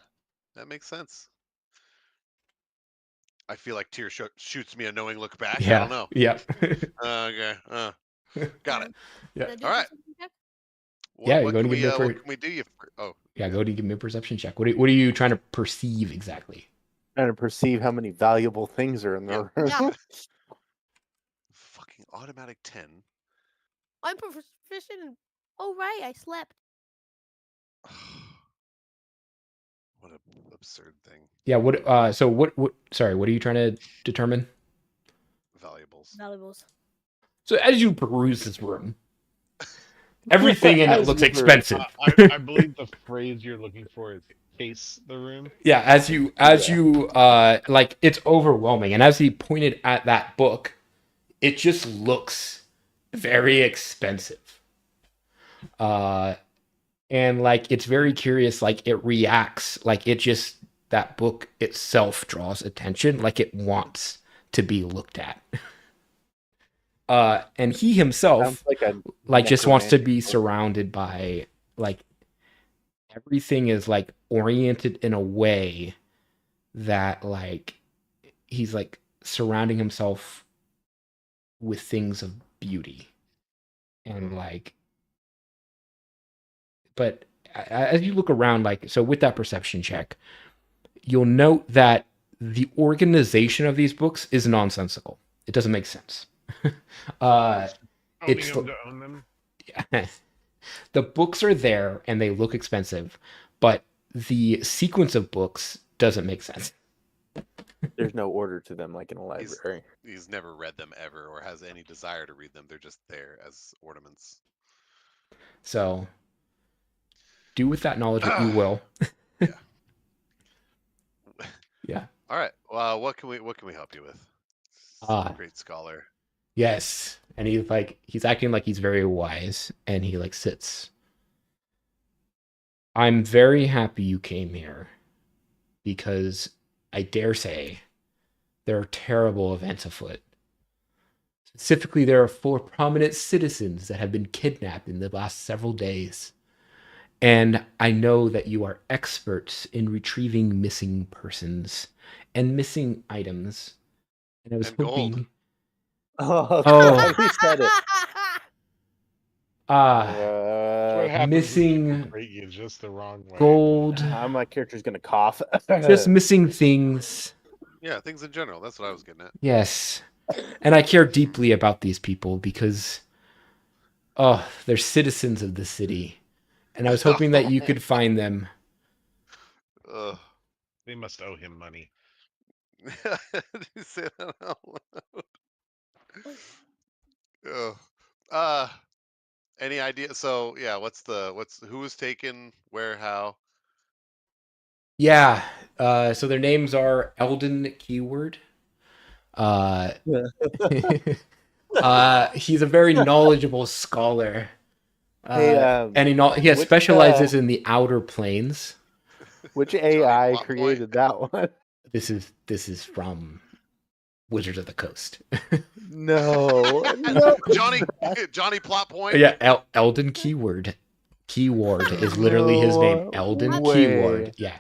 that makes sense. I feel like Tyr shoots me a knowing look back. I Yeah, don't know. yeah, Okay, got it. yeah. Can I do All a right. perception check? Yeah, you're What going can to give me a what can we do? Oh, yeah. Go to give me a perception check. What are you trying to perceive exactly? Trying to perceive how many valuable things are in the room. Yeah. fucking automatic 10. I'm proficient in. Oh right, I slept. What an absurd thing. Yeah. What? So what? Sorry. What are you trying to determine? Valuables. Valuables. So as you peruse this room, everything in it As looks you peruse. expensive. I believe the phrase you're looking for is case the room. Yeah. As you like, it's overwhelming. And as he pointed at that book, it just looks very expensive. And like it's very curious, like it reacts, like it just that book itself draws attention, like it wants to be looked at. And he Sounds himself like a like just wants to be necromantic book. surrounded by like everything is like oriented in a way that like he's like surrounding himself with things of beauty and like but as you look around, like, so with that perception check, you'll note that the organization of these books is nonsensical. It doesn't make sense. Owning It's them to own them. the books are there and they look expensive, but the sequence of books doesn't make sense. There's no order to them like in a library. He's never read them ever or has any desire to read them. They're just there as ornaments. So do with that knowledge what you will. Yeah. Yeah. All right. Well, what can we help you with? Great scholar. Yes. And he's acting like he's very wise, and he like sits. I'm very happy you came here because I dare say there are terrible events afoot. Specifically, there are 4 prominent citizens that have been kidnapped in the last several days. And I know that you are experts in retrieving missing persons and missing items. And I was And gold. hoping. Oh, he said it. What happens when Missing people rate you just the wrong way. gold, My character's gonna cough. just missing things. Yeah, things in general. That's what I was getting at. Yes. And I care deeply about these people because, they're citizens of the city. And I was hoping that you could find them. Ugh. They must owe him money. Did you say that out loud? Ugh. Any idea? So yeah, who was taken, where, how? Yeah. So their names are Eldon Keyword. He's a very knowledgeable scholar. And he which, specializes in the outer planes. Which Johnny AI Plot created that one? This is from Wizards of the Coast. No. Johnny Plot Point. Yeah, Eldon Keyword. Keyword is literally his name. No Eldon way. Keyword. Yeah.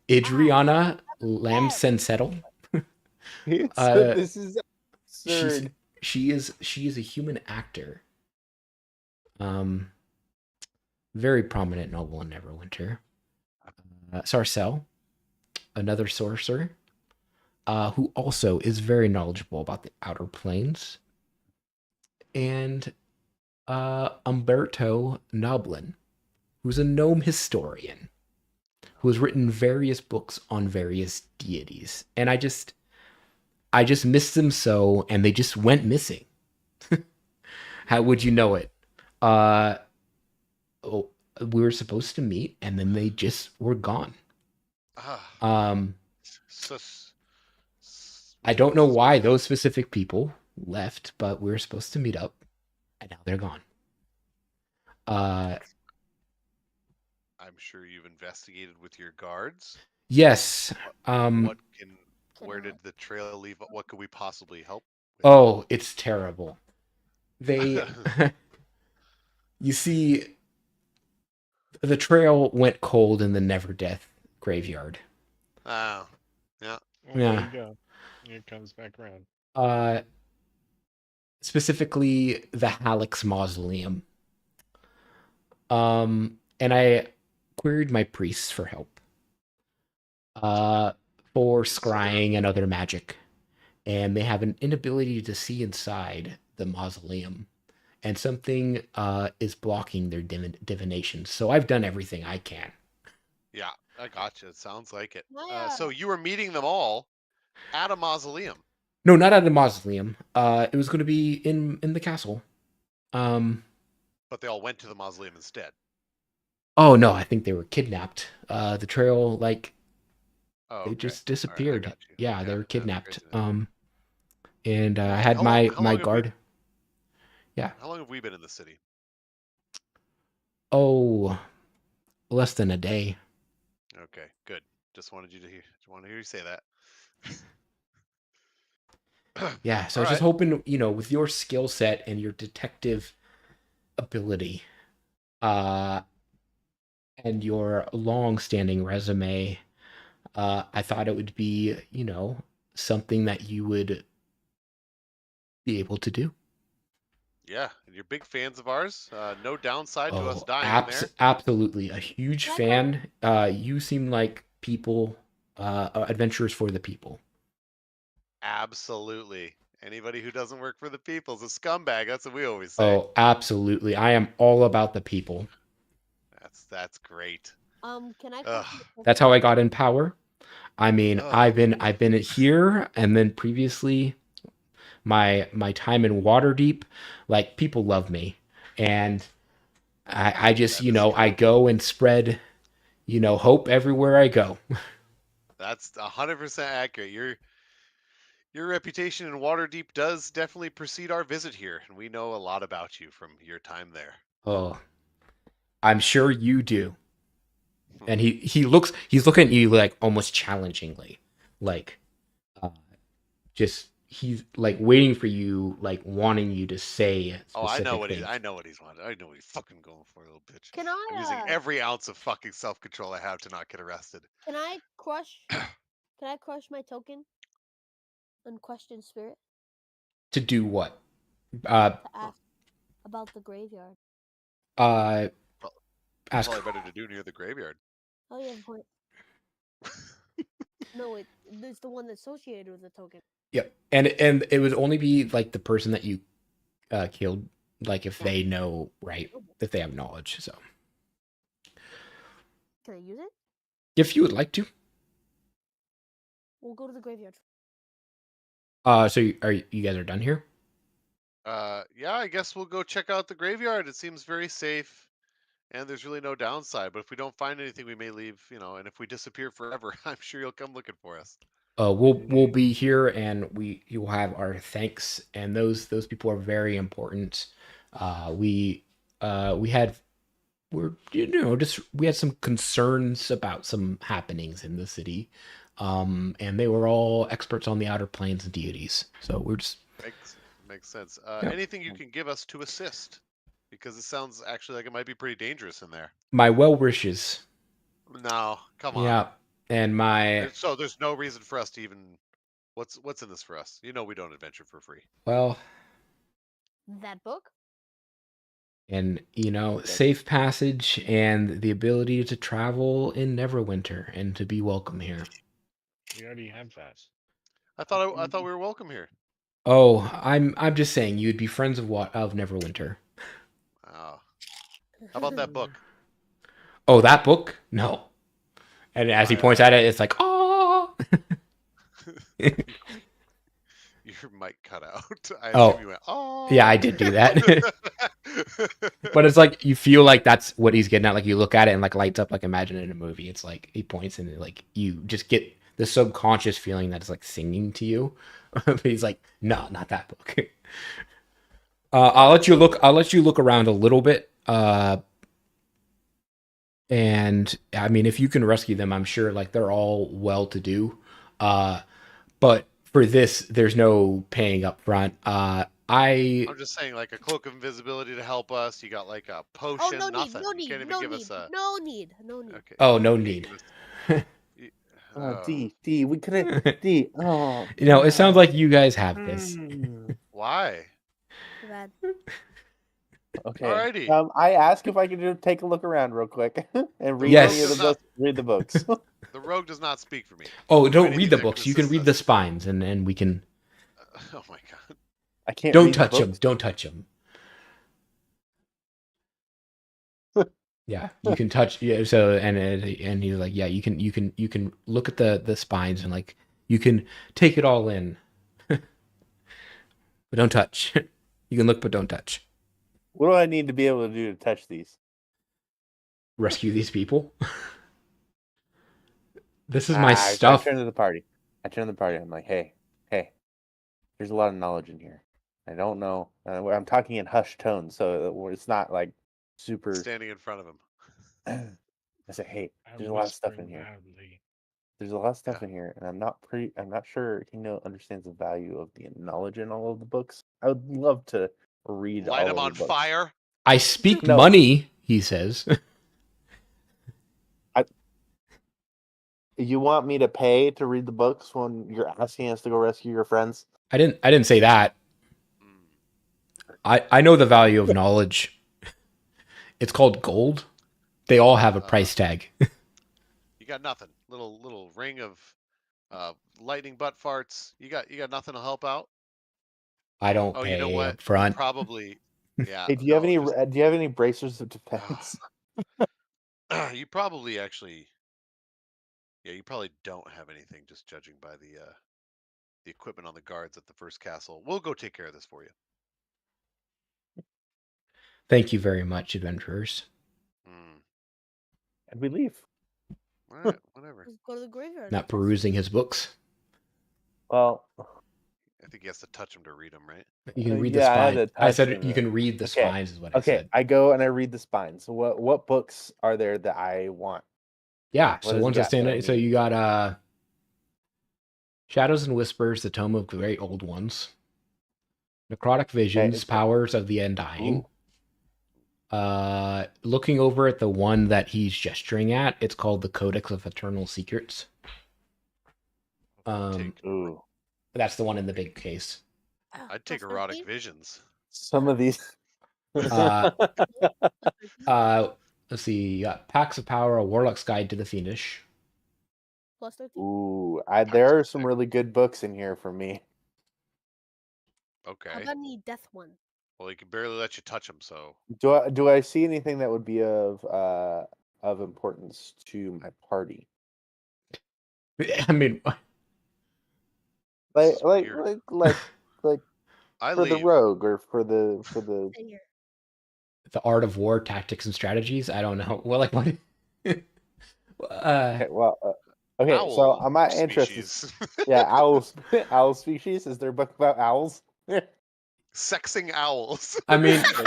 Adriana Lamsensettle. This is absurd. She is a human actor. Very prominent noble in Neverwinter. Sarcel, another sorcerer, who also is very knowledgeable about the outer planes. And Umberto Noblin, who's a gnome historian who has written various books on various deities. And I just missed them so, and they just went missing. How would you know it? Uh, oh, we were supposed to meet, and then they just were gone. Ah, Um, sus- I don't know why those specific people left, but we were supposed to meet up, and now they're gone. I'm sure you've investigated with your guards. Yes. Where Can did the trail leave? What could we possibly help with? Oh, it's terrible. They, you see, the trail went cold in the Never Death graveyard. Oh, yeah. Well, Yeah. There you go. It comes back around. Specifically the Halix Mausoleum. And I queried my priests for help. For scrying and other magic. And they have an inability to see inside the mausoleum. And something is blocking their divination. So I've done everything I can. Yeah, I gotcha. It sounds like it. My, So you were meeting them all at a mausoleum. No, not at the mausoleum. It was going to be in the castle. But they all went to the mausoleum instead. Oh no, I think they were kidnapped. The trail, like, Oh, they okay. just All right, I disappeared. got you. Yeah, they were that's kidnapped. crazy. And I How had long- my how long have we- guard. Yeah. How long have we been in the city? Oh, less than a day. Okay, good. Just wanted to hear you say that. Yeah, so I was All just right. hoping, with your skill set and your detective ability, and your long-standing resume, I thought it would be, something that you would be able to do. Yeah, and you're big fans of ours. No downside to us Oh, dying there. absolutely. A huge Can I fan. You seem like people, adventurers for the people. Absolutely. Anybody who doesn't work for the people is a scumbag. That's what we always say. Oh, absolutely. I am all about the people. That's great. Can I? Ugh. That's how I got in power. I mean, Ugh. I've been here, and then previously, my time in Waterdeep, like, people love me, and I just, That is I go and spread, hope everywhere I go. That's 100% accurate. Your reputation in Waterdeep does definitely precede our visit here, and we know a lot about you from your time there. Oh, I'm sure you do. And he's looking at you like almost challengingly, like, just he's like waiting for you, like wanting you to say specific Oh, I know what things. I know what he's wanting. I know what he's fucking going for, little bitch. Can I'm using I? every ounce of fucking self-control I have to not get arrested. Can I crush? Can I crush my token? Unquestioned spirit To do what? to ask about the graveyard. Ask. Probably better to do near the graveyard. Oh, you have a point. No, it's the one that's associated with the token. Yep, and it would only be like the person that you killed, like if they know, right, if they have knowledge. So Can I use it? if you would like to, We'll go to the graveyard. so you guys are done here? Yeah, I guess we'll go check out the graveyard. It seems very safe, and there's really no downside. But if we don't find anything, we may leave. And if we disappear forever, I'm sure you'll come looking for us. We'll be here, and you will have our thanks, and those people are very important. We had we had some concerns about some happenings in the city, and they were all experts on the outer planes and deities. So we're just Makes sense. Yeah. Anything you can give us to assist? Because it sounds actually like it might be pretty dangerous in there. my well wishes. No, come on. Yeah, and my So there's no reason for us to even. What's in this for us? We don't adventure for free. well, That book? and safe passage and the ability to travel in Neverwinter and to be welcome here. We already have that. I thought we were welcome here. Oh, I'm just saying you'd be friends of Neverwinter. How about that book? Oh, that book? No. And as he points at it, it's like, oh. Your mic cut out. I Oh. assume you went, oh. Yeah, I did do that. But it's like you feel like that's what he's getting at. Like you look at it and like lights up, like imagine it in a movie. It's like he points and like you just get the subconscious feeling that it's like singing to you. But he's like, no, not that book. I'll let you look around a little bit. And I mean, if you can rescue them, I'm sure like they're all well to do. But for this, there's no paying up front. I'm just saying, like a cloak of invisibility to help us. You got like a potion, Oh, no nothing. need, no You need, can't even no give need, us a. no need, no need. Okay. Oh, no you can't need. give us- Oh, Oh. D, we couldn't. D, oh. You know, it sounds like you guys have this. Why? Too bad. Okay. Alrighty. I asked if I could take a look around real quick and read Yes. any of the books. Read the books. The rogue does not speak for me. Oh, don't anything read the that can books. You can assist read us. the spines, and we can. Oh my god. I can't. Don't read the touch them. books. Don't touch them. Yeah, you can touch. Yeah, so and he's like, yeah, you can look at the spines and like you can take it all in, but don't touch. You can look, but don't touch. What do I need to be able to do to touch these? Rescue these people. This is my I stuff. turn to the party. I'm like, hey, there's a lot of knowledge in here. I don't know. I'm talking in hushed tones, so it's not like super. Standing in front of him. I say, hey, I'm there's a lot of stuff in whispering here. loudly. There's a lot of stuff in here, and I'm not sure he understands the value of the knowledge in all of the books. I would love to read Light all him of on the books. fire. I speak No. money, he says. You want me to pay to read the books when you're asking us to go rescue your friends? I didn't say that. I know the value of knowledge. It's called gold. They all have a price tag. You got nothing. Little ring of lightning butt farts. You got nothing to help out. I don't Oh, pay you know what? up front. Probably. Yeah. Hey, do you have no, any? just- Do you have any bracers of defense? you probably actually. Yeah, you probably don't have anything. Just judging by the equipment on the guards at the first castle. We'll go take care of this for you. Thank you very much, adventurers. And we leave. All right, whatever. Just go to the graveyard. Not perusing his books. Well, I think he has to touch them to read them, right? You can read the yeah, I had spines. to I touch said them, you can read the okay, spines is what I okay. said. I go and I read the spines. What books are there that I want? Yeah, What so does he ones that got stand that I out. So need? you got Shadows and Whispers, the Tome of Great Old Ones. Necrotic Visions, it's- Powers of the Undying. Ooh. Looking over at the one that he's gesturing at, it's called the Codex of Eternal Secrets. Ooh. That's the one in the big case. Oh, I'd take plus erotic 13? visions. Some of these. Let's see, you got Packs of Power, A Warlock's Guide to the Fiendish. Plus 13? Ooh, there are some really good books in here for me. How Okay. about any death one? Well, he can barely let you touch them, so Do I see anything that would be of importance to my party? I mean, This is Like weird. I for the leave. rogue or for the Stay here. the art of war, tactics, and strategies. I don't know. Well, like what? Okay, well, okay. So Owl I'm not interested. species. Yeah, owls. Owl species. Is there a book about owls? Sexing owls. I mean, so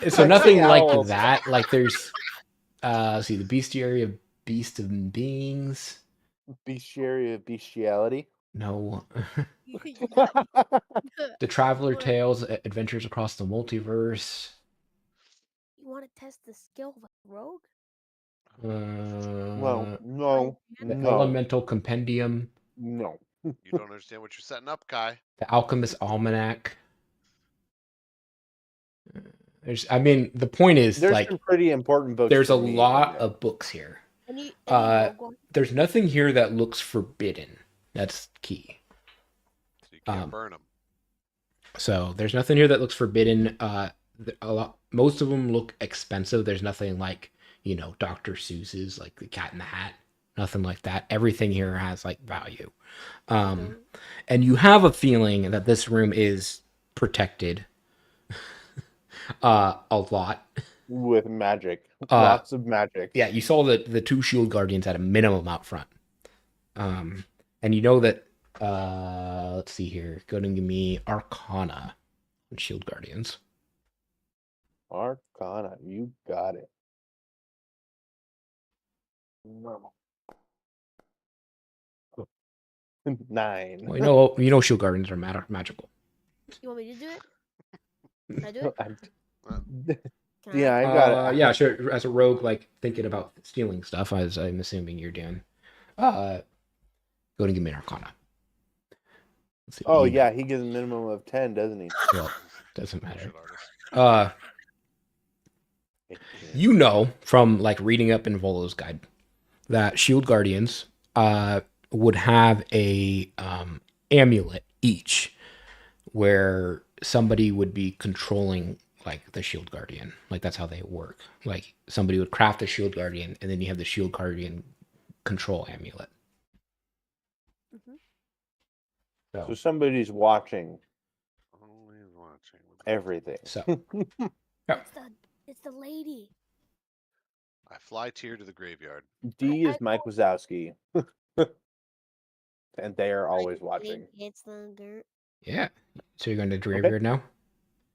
Sexy nothing like owls. that. Like there's, let's see, the bestiary of beast of beings. Bestiary of bestiality. No, You the Traveler What? Tales, Adventures Across the Multiverse. want to test the skill of a rogue? No, The no, Elemental Compendium, no. You don't understand what you're setting up, Kai. the Alchemist Almanac. I mean, the point is, There's like, some pretty important books. there's a for me in lot there. of books here. Any Uh, rogue one? There's nothing here that looks forbidden. That's key. So you can't burn them. So there's nothing here that looks forbidden. most of them look expensive. There's nothing like, Dr. Seuss's, like the Cat in the Hat. Nothing like that. Everything here has like value. Okay. And you have a feeling that this room is protected a lot. With magic. Uh, Lots of magic. Yeah, you saw the two shield guardians at a minimum out front. And you know that, let's see here. Go and give me Arcana on shield guardians. Arcana, you got it. No. 9. Well, you know shield guardians are magical. You want me to do it? Can I do it? Can Yeah, I got it. Yeah, sure. As a rogue, like thinking about stealing stuff, as I'm assuming you're doing. Go and give me an Arcana. Let's see, Oh you know. yeah, he gives a minimum of 10, doesn't he? Well, doesn't matter. Bullshit artist. You know from like reading up in Volo's guide that shield guardians would have a amulet each, where somebody would be controlling like the shield guardian. Like that's how they work. Like somebody would craft a shield guardian, and then you have the shield guardian control amulet. Mhm. So somebody's watching Always watching. everything. So It's the lady. I fly tear to the graveyard. D I is Mike Wazowski. And they are always watching. It's the girl. yeah. So you're going to the graveyard now?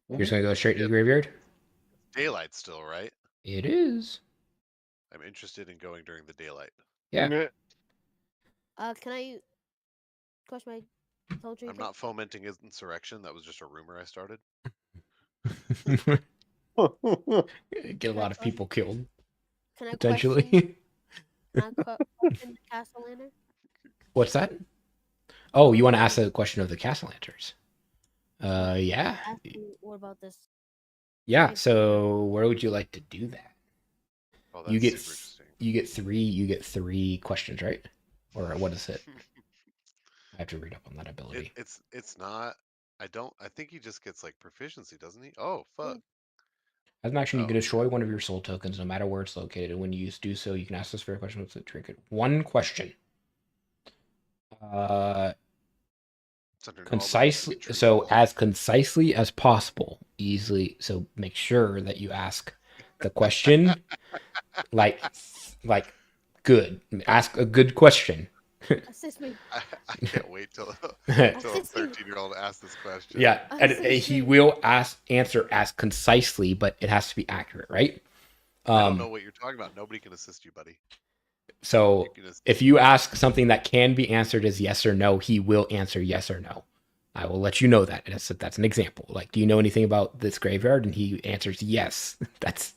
You're just going to go straight to the Yep. graveyard? Daylight still, right? It is. I'm interested in going during the daylight. Yeah. Can I question my soul tree? I'm not fomenting insurrection. That was just a rumor I started. Get a lot of people killed, Can I potentially. question the castle lantern? What's that? Oh, you want to ask the question of the castle lanterns? Yeah. Ask me, what about this? Yeah, so where would you like to do that? Oh, that's You get super interesting. you get three questions, right? Or what is it? I have to read up on that ability. It's not. I think he just gets like proficiency, doesn't he? Oh fuck. As an action, you can Oh. destroy one of your soul tokens, no matter where it's located. And when you do so, you can ask this fair question with the trinket. One question. It's under no Concisely, obligation to be so truthful. as concisely as possible. Easily, so make sure that you ask the question like good. Ask a good question. Assist me. I can't wait till a Assist me. 13-year-old asks this question. Yeah, and Assist he me. will answer as concisely, but it has to be accurate, right? I don't know what you're talking about. Nobody can assist you, buddy. So You can assist if you ask something that can be answered as yes or no, he will answer yes or no. I will let you know that. That's an example. Like, do you know anything about this graveyard? And he answers yes. That's.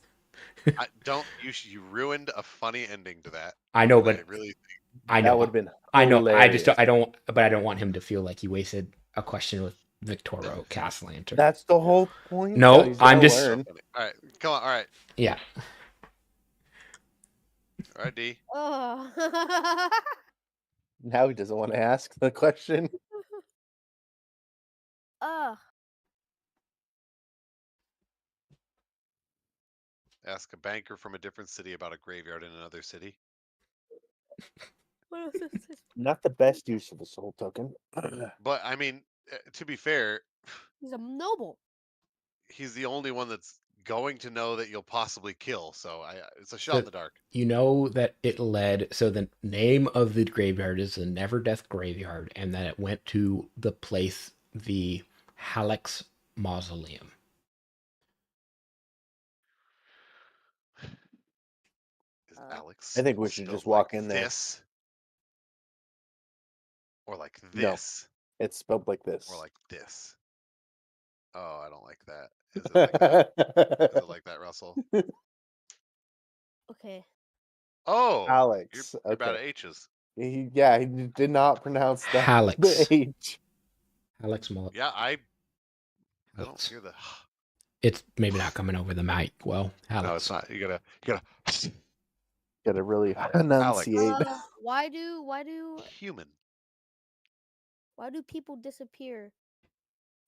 You ruined a funny ending to that. I know, and but I really I That know. would have been I know. hilarious. I don't want him to feel like he wasted a question with Victoro Cast Lantern. That's the whole point. No, though. He's I'm gotta just- learn. all right. Come on. All right. Yeah. All right, D. Oh. Now he doesn't want to ask the question. Ugh. Ask a banker from a different city about a graveyard in another city. What else is this? Not the best use of a soul token. But I mean, to be fair, He's a noble. he's the only one that's going to know that you'll possibly kill. So it's a shot in the dark. You know that it led. So the name of the graveyard is the Never Death Graveyard, and that it went to the place, the Hallex Mausoleum. Is Alex? I think we should spelled just walk like in there. This, or like No. this, It's spelled like this. or like this. Oh, I don't like that. Is it like that? Is it like that, Russell? Okay. Oh, Alex. you're bad at Okay. H's. He did not pronounce the Hallex. H. Hallex Mausoleum. Yeah, I don't hear the. It's maybe not coming over the mic. Well, Hallex. No, it's not. You gotta. Gotta really enunciate. Why do Human. people disappear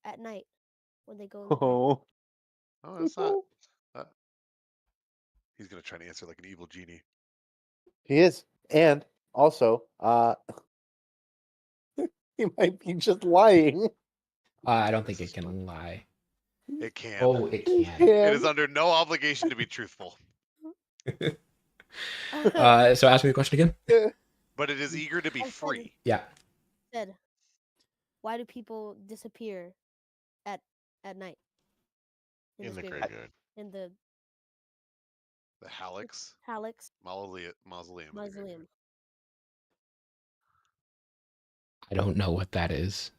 at night when they go in the grave? Oh, Oh, that's not. Uh, he's gonna try to answer like an evil genie. He is, and also, he might be just lying. I don't think it can lie. It can. Oh, it He can. It is under no obligation to be truthful, So ask me the question again. but it is eager to be I said- free. Yeah. Said, why do people disappear at night? In this the graveyard? graveyard. In the The Hallex Hallex mausoleum. in the graveyard. mausoleum. I don't know what that is.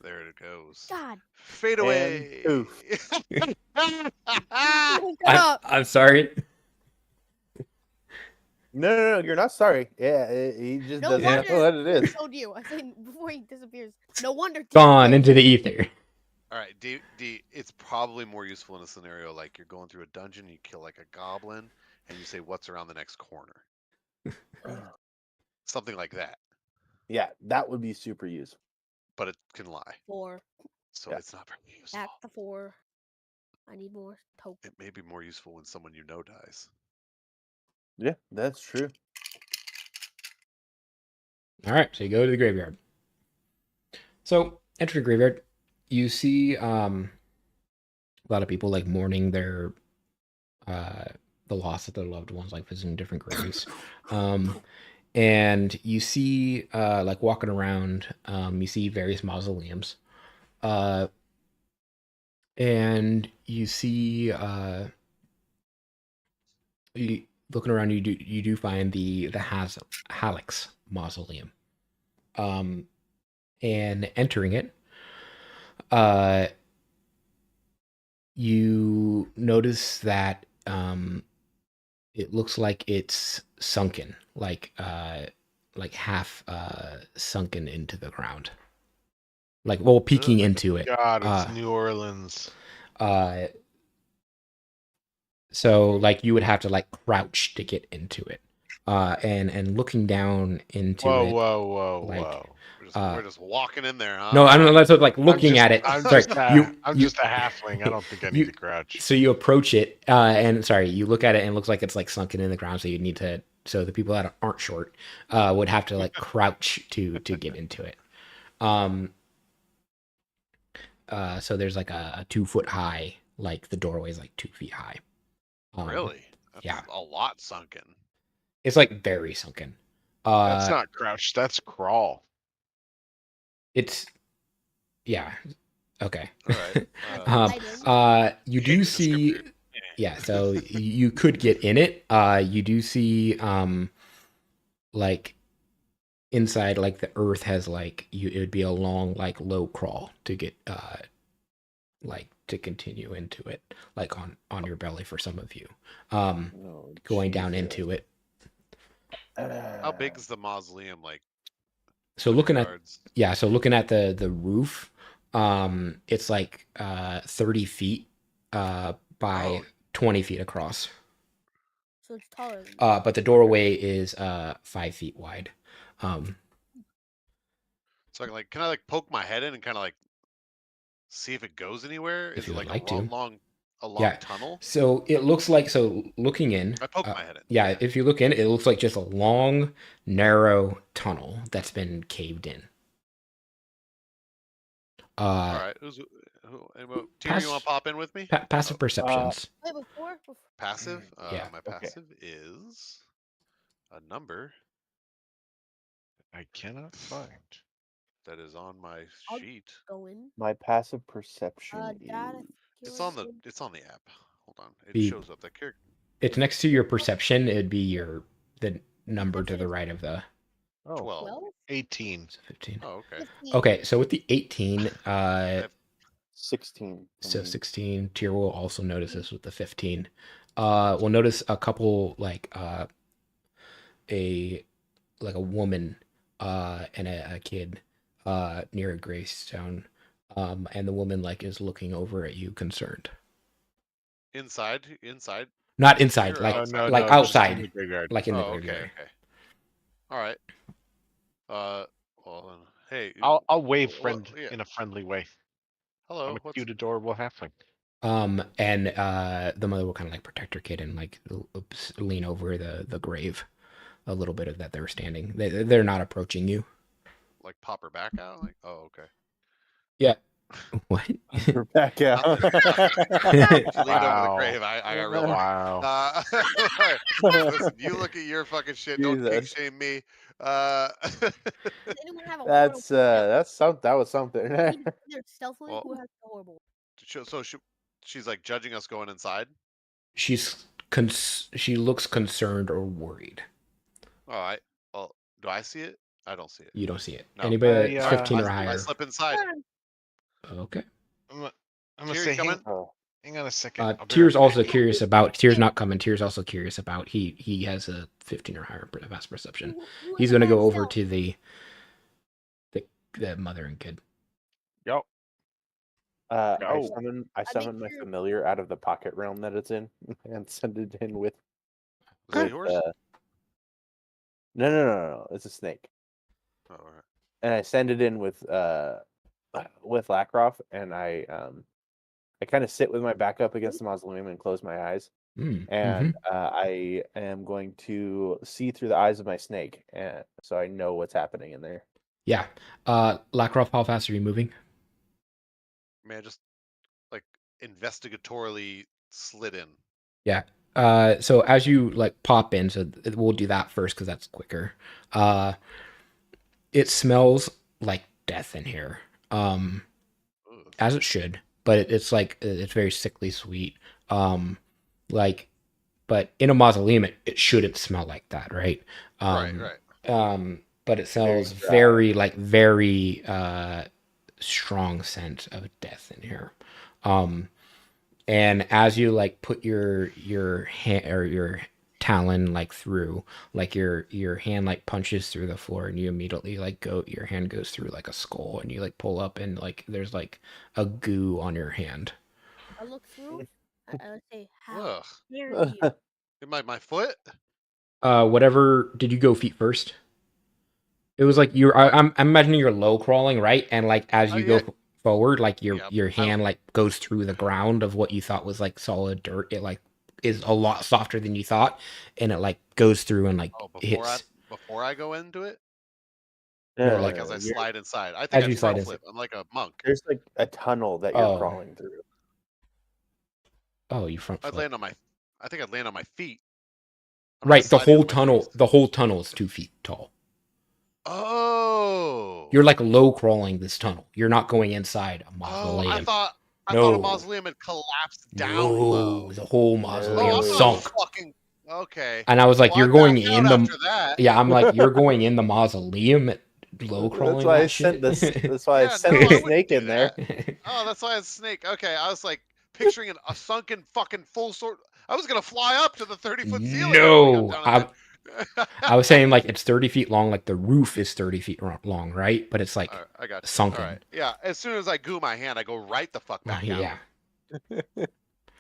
There it goes. God. Fade And away. poof. Shut up. I'm sorry. No, you're not sorry. Yeah, he just No doesn't wonder know what it I is. told you. I said before he disappears. No wonder. Gone disappears. into the ether. All right, D. It's probably more useful in a scenario like you're going through a dungeon, you kill like a goblin, and you say, "What's around the next corner?" Something like that. Yeah, that would be super useful. But it can lie, 4. so Yeah. it's not very useful. Back to 4. I need more tokens. It may be more useful when someone you know dies. Yeah, that's true. All right, so you go to the graveyard. So enter the graveyard. You see a lot of people like mourning their the loss of their loved ones, like visiting different graves. And you see like walking around, you see various mausoleums. And you see looking around, you do find the Hallex mausoleum. And entering it, you notice that it looks like it's sunken, like half sunken into the ground, like peeking Ugh. into it. God, it's New Orleans. So like you would have to like crouch to get into it, and looking down into it. Whoa. We're just walking in there, huh? No, I'm not like looking at it. I'm Sorry, just a halfling. I don't think I need to crouch. So you approach it, and you look at it, and it looks like it's like sunken in the ground. So you need to. So the people that aren't short would have to like crouch to get into it. So there's like a 2 foot high, like the doorway is like 2 feet high. Really? That's yeah. a lot sunken. It's like very sunken. That's not crouch. That's crawl. It's yeah. Okay. All right. You do see. Yeah, so you could get in it. You do see like inside, like the earth has like it would be a long like low crawl to get like to continue into it, like on your belly for some of you. Going down into it. How big is the mausoleum? Like, so looking at yards? looking at the roof, it's like 30 feet by 20 feet across. So it's taller. But the doorway is 5 feet wide. So can I like poke my head in and kind of like see if it goes anywhere? If Is you it would like like a to. long Yeah. tunnel? So it looks like, looking in, I poke my head in. yeah, if you look in, it looks like just a long, narrow tunnel that's been caved in. All right. Tyr, you want to pop in with me? Passive perceptions. Wait, before Passive? Yeah. My passive is a number I cannot find. that is on my I'll sheet. go in. My passive perception Data. It's on the app. Hold on. It The- shows up. It's next to your perception. It'd be the number to the right of the 12. 12? 18. 15. Oh, okay. 15. Okay, so with the 18, 16. so 16, Tyr will also notice this with the 15. We'll notice a couple like a woman and a kid near a gravestone, and the woman like is looking over at you concerned. Inside? Not inside, Or like outside? like just in outside, the graveyard. like in the Oh, graveyard. okay. All right. Well, then, hey. I'll wave well, in a friendly way. Hello. I'm a cute, adorable halfling. And the mother will kind of like protect her kid and like lean over the grave a little bit of that they're standing. They're not approaching you. Like pop her back out? Like, oh, okay. Yeah. What? We're back out. She leaned over the Wow. grave. I got real horny. Wow. Listen, you look at your fucking shit. Don't kink Jesus. shame me. Does anyone have a That's that was something. Either stealthily Well- who has the horrible. So she's like judging us going inside. She looks concerned or worried. All right. Well, do I see it? I don't see it. You don't see it. No. Anybody I, that's 15 or I higher. slip inside. Okay. I'm gonna Tear, say, you coming? hang on a second. I'll be Tear's right also back. curious about. Tear's not coming. Tear's also curious about. He has a 15 or higher vast perception. Who He's has gonna bad go over stealth? to the mother and kid. Yo. I Oh. summon my sure- familiar out of the pocket realm that it's in and send it in with. Is that with, yours? No. It's a snake, Oh, all right. and I send it in with Lrakrof, and I kind of sit with my back up against the mausoleum and close my eyes, and I am going to see through the eyes of my snake, and so I know what's happening in there. Yeah. Lacroft, how fast are you moving? Man, just like investigatorily slid in. Yeah. So as you like pop in, so we'll do that first because that's quicker. It smells like death in here. Ugh. As it should, but it's like it's very sickly sweet. Like, but in a mausoleum, it shouldn't smell like that, right? Right. But it smells dry. very strong scent of death in here. And as you like put your hand or your talon like through, like your hand like punches through the floor, and you immediately like your hand goes through like a skull, and you like pull up, and like there's like a goo on your hand. I look through. I would say, how Ugh. dare you? My foot? Whatever. Did you go feet first? It was like I'm imagining you're low crawling, right? And like as Oh, you yeah. go forward, like your Yeah, hand like goes through the ground of what you thought was like solid dirt. It like is a lot softer than you thought, and it like goes through and like Oh, hits. before I go into it? No, Or like no, as I you're- slide inside. I As think you I slide front inside. flip. I'm like a monk. There's like a tunnel that you're Oh. crawling through. Oh, you front I'd flip. land on my I think I'd land on my feet. I'm not Right, the sliding whole on my tunnel. face. The whole tunnel is 2 feet tall. Oh. You're like low crawling this tunnel. You're not going inside a Oh, mausoleum. I thought a No. mausoleum had collapsed down No, low. the whole Oh, mausoleum I thought sunk. it was fucking okay. And I was like, Well, you're I going backed in out the after that. yeah. I'm like, you're going in the mausoleum at low That's crawling. why I that sent shit? this. That's why I Yeah, sent no, I the wouldn't snake do in there. Oh, that's why it's snake. Okay, I was like picturing a sunken fucking full sort. I was gonna fly up to the 30-foot ceiling. No, I I was saying like it's 30 feet long. Like the roof is 30 feet long, right? But it's like I got you. sunken. All right. Yeah, as soon as I goo my hand, I go right the fuck back Yeah. out.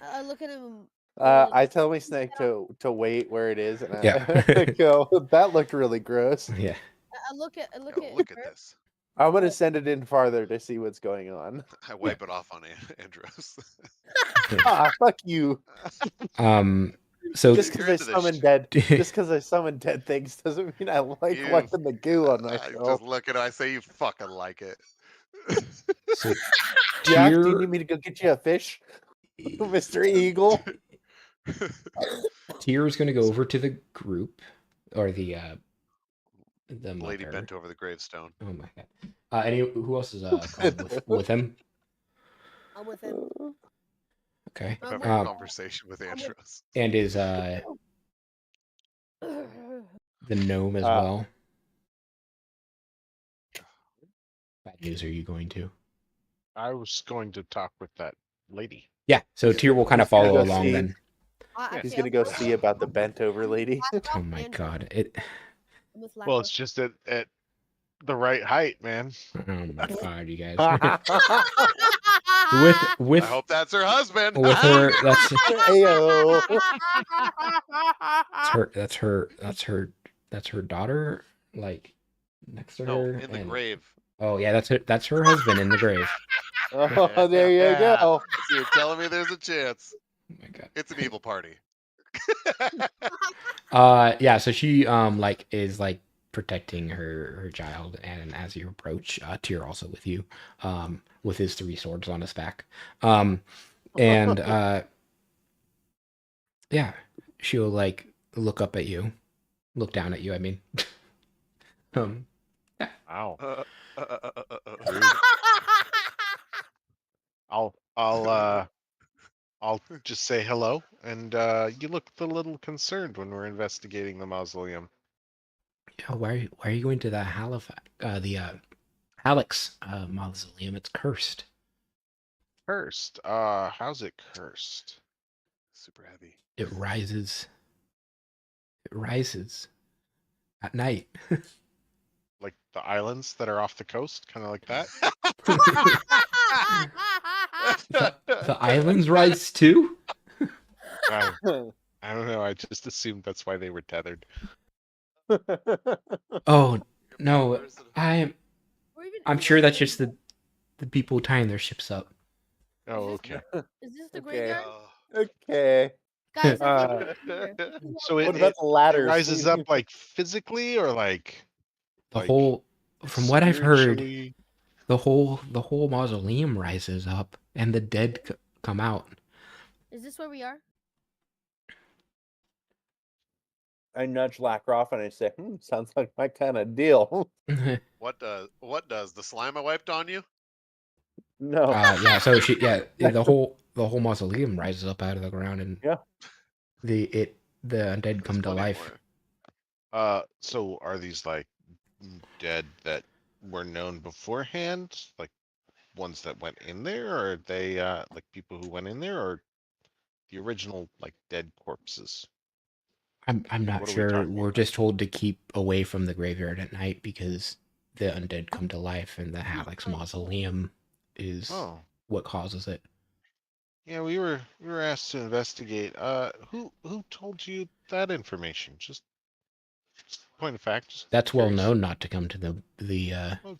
I look at him. I tell my snake to wait where it is, and Yeah. I go. That looked really gross. Yeah. I look at. Yo, look at her. this. I'm gonna send it in farther to see what's going on. I wipe it off on Andros. Ah, fuck you. So Just You're because I into this summon shit. dead, just because I summon dead things doesn't mean I like You- wiping the goo on I myself. just look at it. I say you fucking like it. so Jack, do you Tyr- need me to go get you a fish, Mr. Eagle? Tyr's gonna go over to the group or the Lady mother. bent over the gravestone. Oh my god. Who else is coming with him? I'm with him. Okay. I'm I'm having a Um, conversation with Andros. and is the gnome as well. Bad news. Are you going to? I was going to talk with that lady. Yeah. So Tyr will kind of He's gonna follow go along see- then. He's gonna go see about the bent over lady. Oh my god. It. Well, it's just at the right height, man. Oh my god, you guys. with with I hope that's her husband. with her. Ayo. That's her daughter. Like next to No, her. in the and- grave. Oh yeah, that's her husband in the grave. Oh, there you go. So you're telling me there's a chance. Oh my god. It's an evil party. Yeah, so she like is like protecting her child, and as you approach, Tyr also with you, with his 3 swords on his back. And yeah, she'll like look up at you, look down at you, I mean. Wow. Rude. I'll just say hello, and you look a little concerned when we're investigating the mausoleum. Yeah, why are you going to the Alex mausoleum? It's cursed. Cursed. How's it cursed? Super heavy. It rises. It rises at night. Like the islands that are off the coast, kind of like that. The islands rise too? I don't know. I just assumed that's why they were tethered. Oh no, I'm sure that's just the people tying their ships up. Oh, okay. Is this the Okay. graveyard? Okay. Guys, I think Uh, we're here. So What it, about it, the it ladders? rises up like physically or like The Like, whole, from what I've heard, spiritually? the whole mausoleum rises up and the dead come out. Is this where we are? I nudge Lrakrof and I say, sounds like my kind of deal. What does the slime I wiped on you? No. Yeah, so the whole mausoleum rises up out of the ground, and Yeah. the undead come to funny life. more. So are these like dead that were known beforehand, like ones that went in there, or are they like people who went in there, or the original like dead corpses? I'm not What are we sure. talking We're about? just told to keep away from the graveyard at night because the undead come to life, and the Hallex mausoleum is Oh, what causes it. yeah, we were asked to investigate. Who told you that information? Just point of fact. Just That's well curious. known not to come to Oh,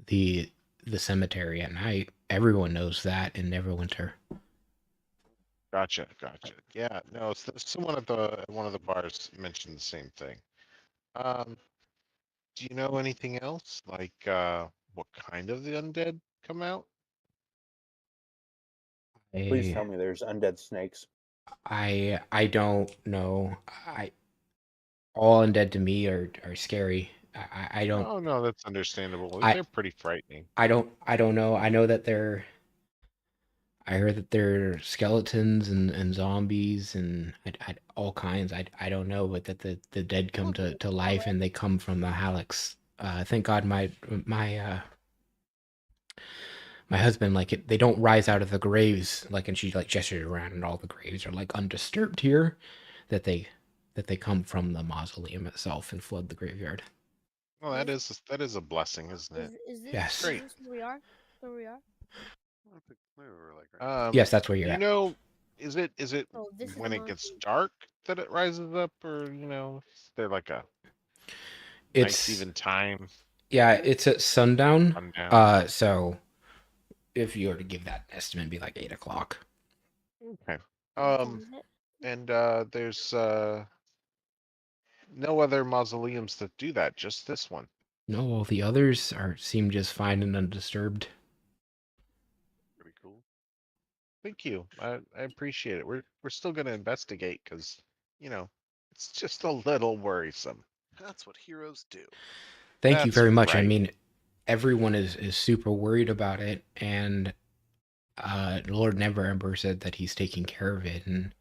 the cemetery at night. Everyone knows that in Neverwinter. Gotcha. Yeah, no, someone at one of the bars mentioned the same thing. Do you know anything else? Like, what kind of the undead come out? Please I tell me there's undead snakes. I don't know. All undead to me are scary. I don't Oh no, that's understandable. I They're pretty frightening. I don't know. I know that I heard that they're skeletons and zombies and all kinds. I don't know, but that the dead come to life and they come from the Hallex. Thank God my husband they don't rise out of the graves and she like gestured around and all the graves are like undisturbed here, that they come from the mausoleum itself and flood the graveyard. Well, that is a blessing, isn't it? Is this, Yes. Great. Is this where we are? Where we are? I think maybe we're like right Yes, that's where you're You at. know, is it Oh, this is when the it gets mountain. dark that it rises up, or is there like a It's nice even time? yeah, it's at sundown. Sundown. So if you were to give that estimate, it'd be like 8 o'clock. Okay. What time is it? And there's no other mausoleums that do that, just this one. No, all the others seem just fine and undisturbed. pretty cool. Thank you. I appreciate it. We're still gonna investigate because, it's just a little worrisome. That's what heroes do. Thank you That's very much. I right. mean, everyone is super worried about it, and Lord Neverember said that he's taking care of it, and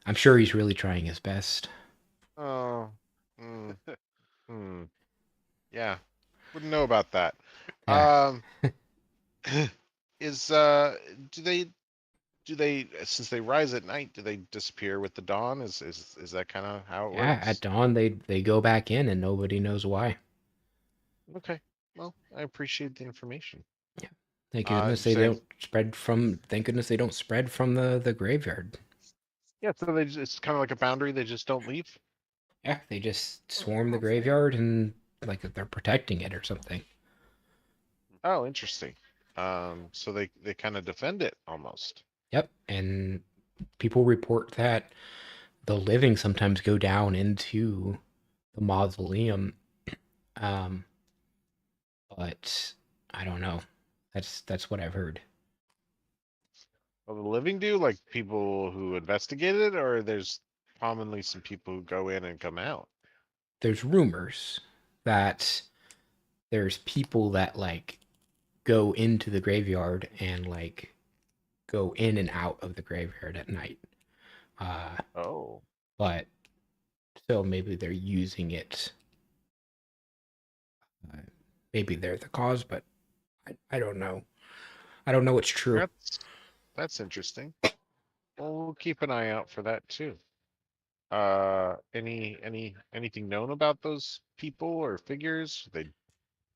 I'm sure he's really trying his best. Oh. Yeah. Wouldn't know about that. Yeah. Is do they since they rise at night, do they disappear with the dawn? Is that kind of how it Yeah, works? at dawn they go back in, and nobody knows why. Okay. Well, I appreciate the information. Thank goodness they don't spread from. Thank goodness they don't spread from the graveyard. Yeah, so it's kind of like a boundary. They just don't leave. Yeah, they just swarm the graveyard and they're protecting it or something. Oh, interesting. So they kind of defend it almost. Yep, and people report that the living sometimes go down into the mausoleum, but I don't know. That's what I've heard. Well, the living do, like people who investigate it, or there's commonly some people who go in and come out. There's rumors that there's people that like go into the graveyard and like go in and out of the graveyard at night. Oh, But so maybe they're using it. Maybe they're the cause, but I don't know. I don't know what's true. that's interesting. Well, we'll keep an eye out for that too. Anything known about those people or figures? They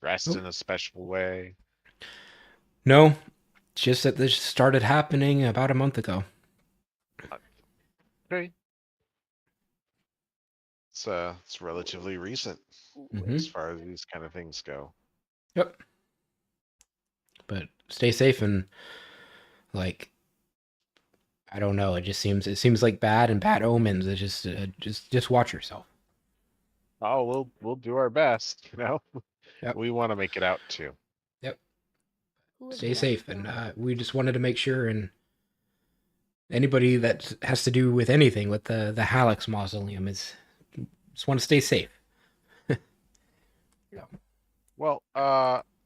dressed Nope. in a special way. No, it's just that this started happening about a month ago. Okay. It's relatively recent Mhm. as far as these kind of things go. Yep. But stay safe and like I don't know. It seems like bad and bad omens. It just watch yourself. Oh, we'll do our best, you know. Yep. We want to make it out too. Yep. Who would Stay like safe, to- and we just wanted to make sure. And anybody that has to do with anything with the Hallex mausoleum is just want to stay safe. Well,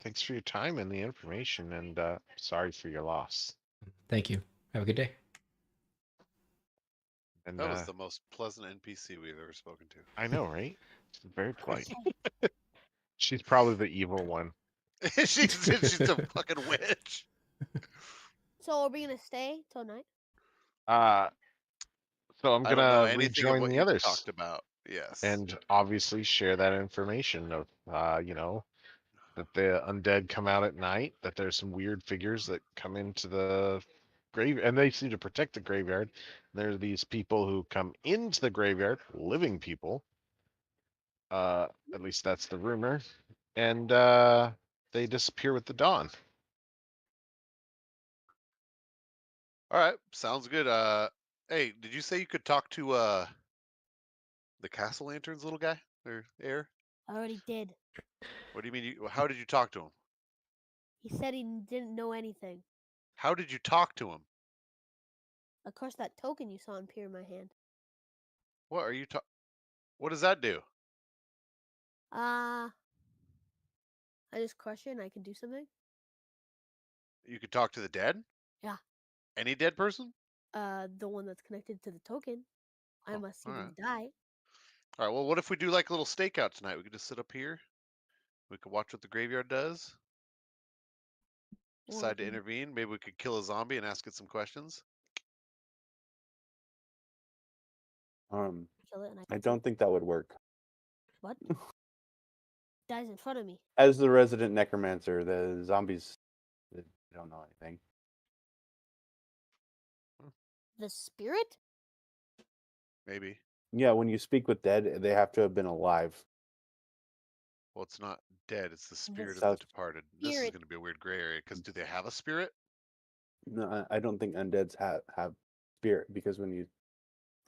thanks for your time and the information, and sorry for your loss. Thank you. Have a good day. And That was the most pleasant NPC we've ever spoken to. I know, right? She's very polite. She's probably the evil one. she's a fucking witch. So are we gonna stay till night? So I'm I don't know gonna anything of rejoin what the you others talked about. Yes. and obviously share that information of, that the undead come out at night, that there's some weird figures that come into the grave, and they seem to protect the graveyard. There are these people who come into the graveyard, living people. At least that's the rumor, and they disappear with the dawn. All right, sounds good. Hey, did you say you could talk to the Castle Lantern's little guy or heir? I already did. What do you mean? How did you talk to him? He said he didn't know anything. How did you talk to him? Of course, that token you saw appear in my hand. What are you talking? What does that do? I just crush it and I can do something. You could talk to the dead? Yeah. Any dead person? The one that's connected to the token. I Oh, must see them alright. die. All right. Well, what if we do like a little stakeout tonight? We could just sit up here. We could watch what the graveyard does. Or Decide to we can intervene. Maybe we could kill a zombie and ask it some questions. kill it and I I can see don't think that would work. what dies in front of me. As the resident necromancer, the zombies they don't know anything. The spirit? Maybe. Yeah, when you speak with dead, they have to have been alive. Well, it's not dead. It's the spirit of the South- departed. This is Spirit. going to be a weird gray area because do they have a spirit? No, I don't think undeads have spirit because when you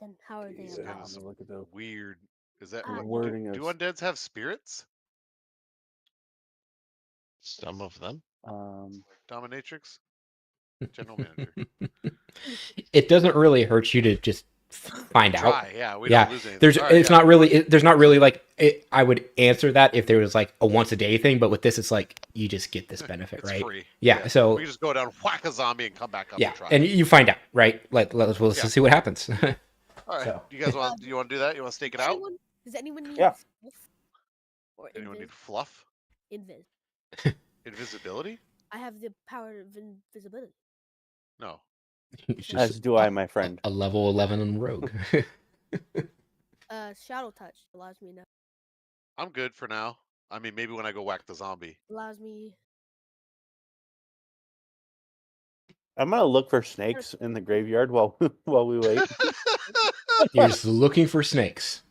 Then how are they Yeah, alive? That's look at the weird. Is that The wording do of undeads have spirits? Some of them. Dominatrix? General manager. It doesn't really hurt you to just find out. Try, yeah. We Yeah, don't lose anything. There's All right, it's yeah. not really there's not really like I would answer that if there was like a once a day thing, but with this it's like you just get this benefit, It's right? free. Yeah, so we can just go down, whack a zombie, and come back up yeah, and try. and you find out, right? Let's Yeah. see what happens. All right. so. Do you guys want? Do you want to do that? You want to stake it out? Does anyone need Yeah. fluff? Or Anyone need invis? fluff? Invis. Invisibility? I have the power of invisibility. No. It's just as do I, my friend. a level 11 rogue. Shadow touch allows me to I'm good for now. I mean, maybe when I go whack the zombie. allows me I'm gonna look for snakes in the graveyard while we wait. You're just looking for snakes.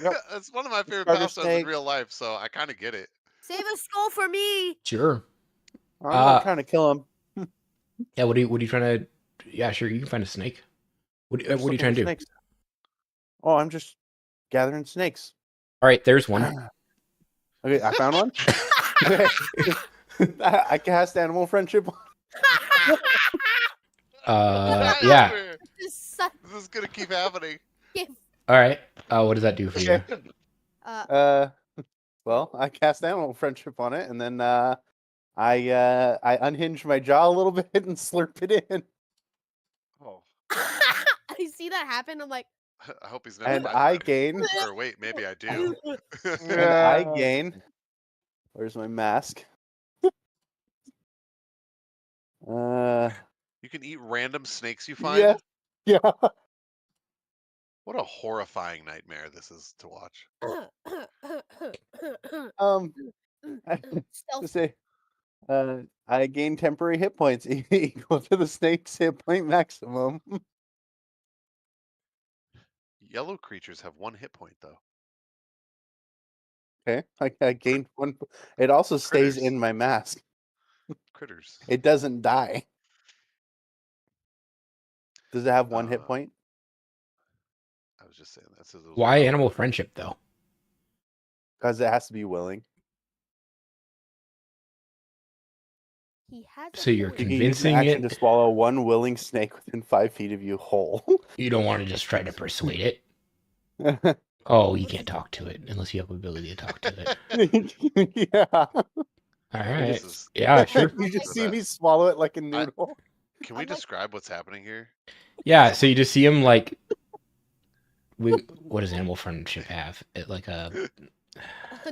Yep. It's one of my favorite Starter pastimes in snake. real life, so I kind of get it. save a skull for me. Sure. I'm not trying to kill him. Yeah, what are you trying to? Yeah, sure, you can find a snake. What I'm just are you looking trying for to do? snakes. Oh, I'm just gathering snakes. All right, there's one. Okay, I found one. Okay. I cast animal friendship. Yeah. This sucks. This is gonna keep happening. All right. What does that do for you? Well, I cast animal friendship on it, and then I unhinge my jaw a little bit and slurp it in. Oh, I see that happen. I'm like, I hope he's never. And met I that. gain. Or wait, maybe I do. And I gain. Where's my mask? You can eat random snakes you find. Yeah. What a horrifying nightmare this is to watch. To stealth. say, I gain temporary hit points equal to the snake's hit point maximum. Yellow creatures have 1 hit point though. Okay, I gained one. It also stays Critters. in my mask. Critters. It doesn't die. Does it have 1 hit Uh, point? I was just saying that. So those Why are- animal friendship though? Because it has to be willing. He has. So you're point. You can use convincing an action it. to swallow one willing snake within 5 feet of you whole. You don't want to just try to persuade it. Oh, you can't talk to it unless you have the ability to talk to it. Yeah. All right. This is- Yeah, sure. You just For see that. me swallow it like a noodle. Can we describe what's happening here? Yeah, so you just see him like. What does animal friendship have? Like a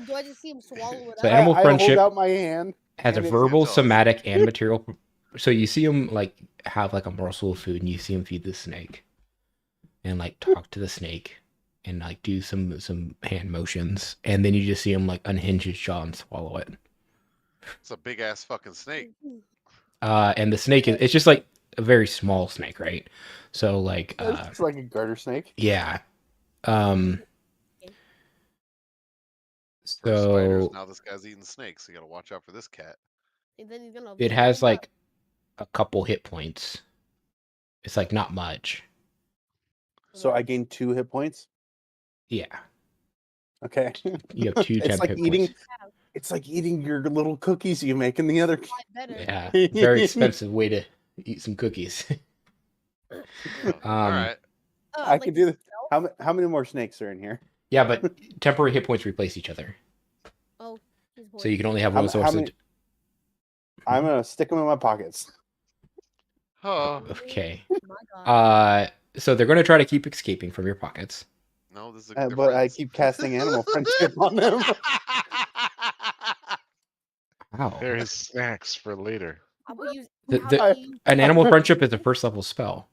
Do I just see him swallow it So up? animal I friendship hold out my hand. has a and it- verbal, Tell us. somatic, and material. So you see him like have like a morsel of food, and you see him feed the snake, and like talk to the snake, and like do some hand motions, and then you just see him like unhinge his jaw and swallow it. It's a big ass fucking snake. And the snake it's just like a very small snake, right? So like It's like a garter snake. yeah. First spiders, So now this guy's eating snakes. So you gotta watch out for this cat. And then he's gonna. it blow has him up. like a couple hit points. It's like not much. So I gained 2 hit points. Yeah. Okay. You have 2 It's temp like hit eating. points. It's like eating your little cookies you make in the other. Better. Yeah. Very expensive way to eat some cookies. All right. I like can do this. stealth? How many more snakes are in here? Yeah, but temporary hit points replace each other. Oh, he's So you can only have one How source. many- I'm gonna stick them in my pockets. Oh Okay. My God. So they're going to try to keep escaping from your pockets. no, this is. But I keep casting animal friendship on them. Wow. There is snacks for later. I will use. The- how the- about you use- An animal friendship is a first level spell.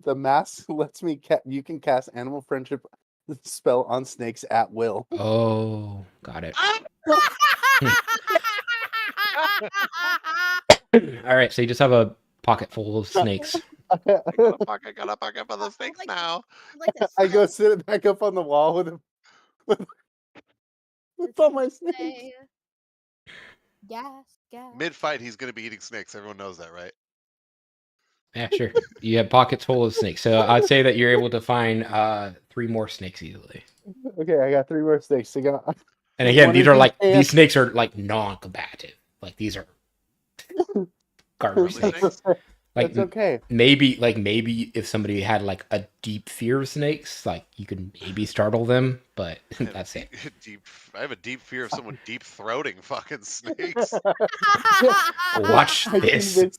The mask lets me. You can cast animal friendship spell on snakes at will. Oh, got it. All right, so you just have a pocket full of snakes. I got a pocket for the snakes like- now. like to I go stealth sit it back up on the wall with all my snakes. say, Gas. Mid fight, he's gonna be eating snakes. Everyone knows that, right? Yeah, sure. You have pockets full of snakes. So I'd say that you're able to find 3 more snakes easily. Okay, I got 3 more snakes. I got. And again, One these in are each like hand. these snakes are like non-combative. Like these are garter Friendly snakes. snakes? Like That's okay. maybe if somebody had like a deep fear of snakes, like you could maybe startle them, but that's it. I have a deep fear of someone deep throating fucking snakes. Watch I this.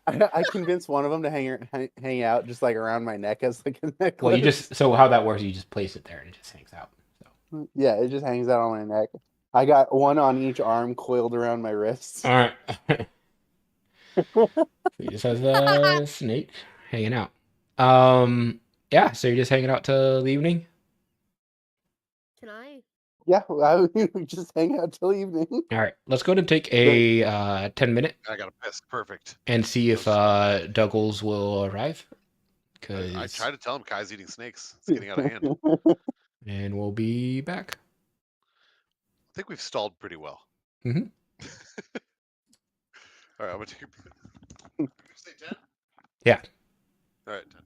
I convinced one of them to hang out just like around my neck as like a necklace. Well, you just so how that works, you just place it there and it just hangs out. So Yeah, it just hangs out on my neck. I got one on each arm coiled around my wrists. all right. He just has a snake hanging out. Yeah, so you're just hanging out till the evening? Can I? Yeah, I would just hang out till evening. All right, let's go and take a 10-minute I got a piss. Perfect. and see if Douglas will arrive. I tried to tell him Kai's eating snakes. It's getting out of hand. I And we'll be back. think we've stalled pretty well. Mhm. All right, I'm gonna take. You say 10? Yeah. All right, 10.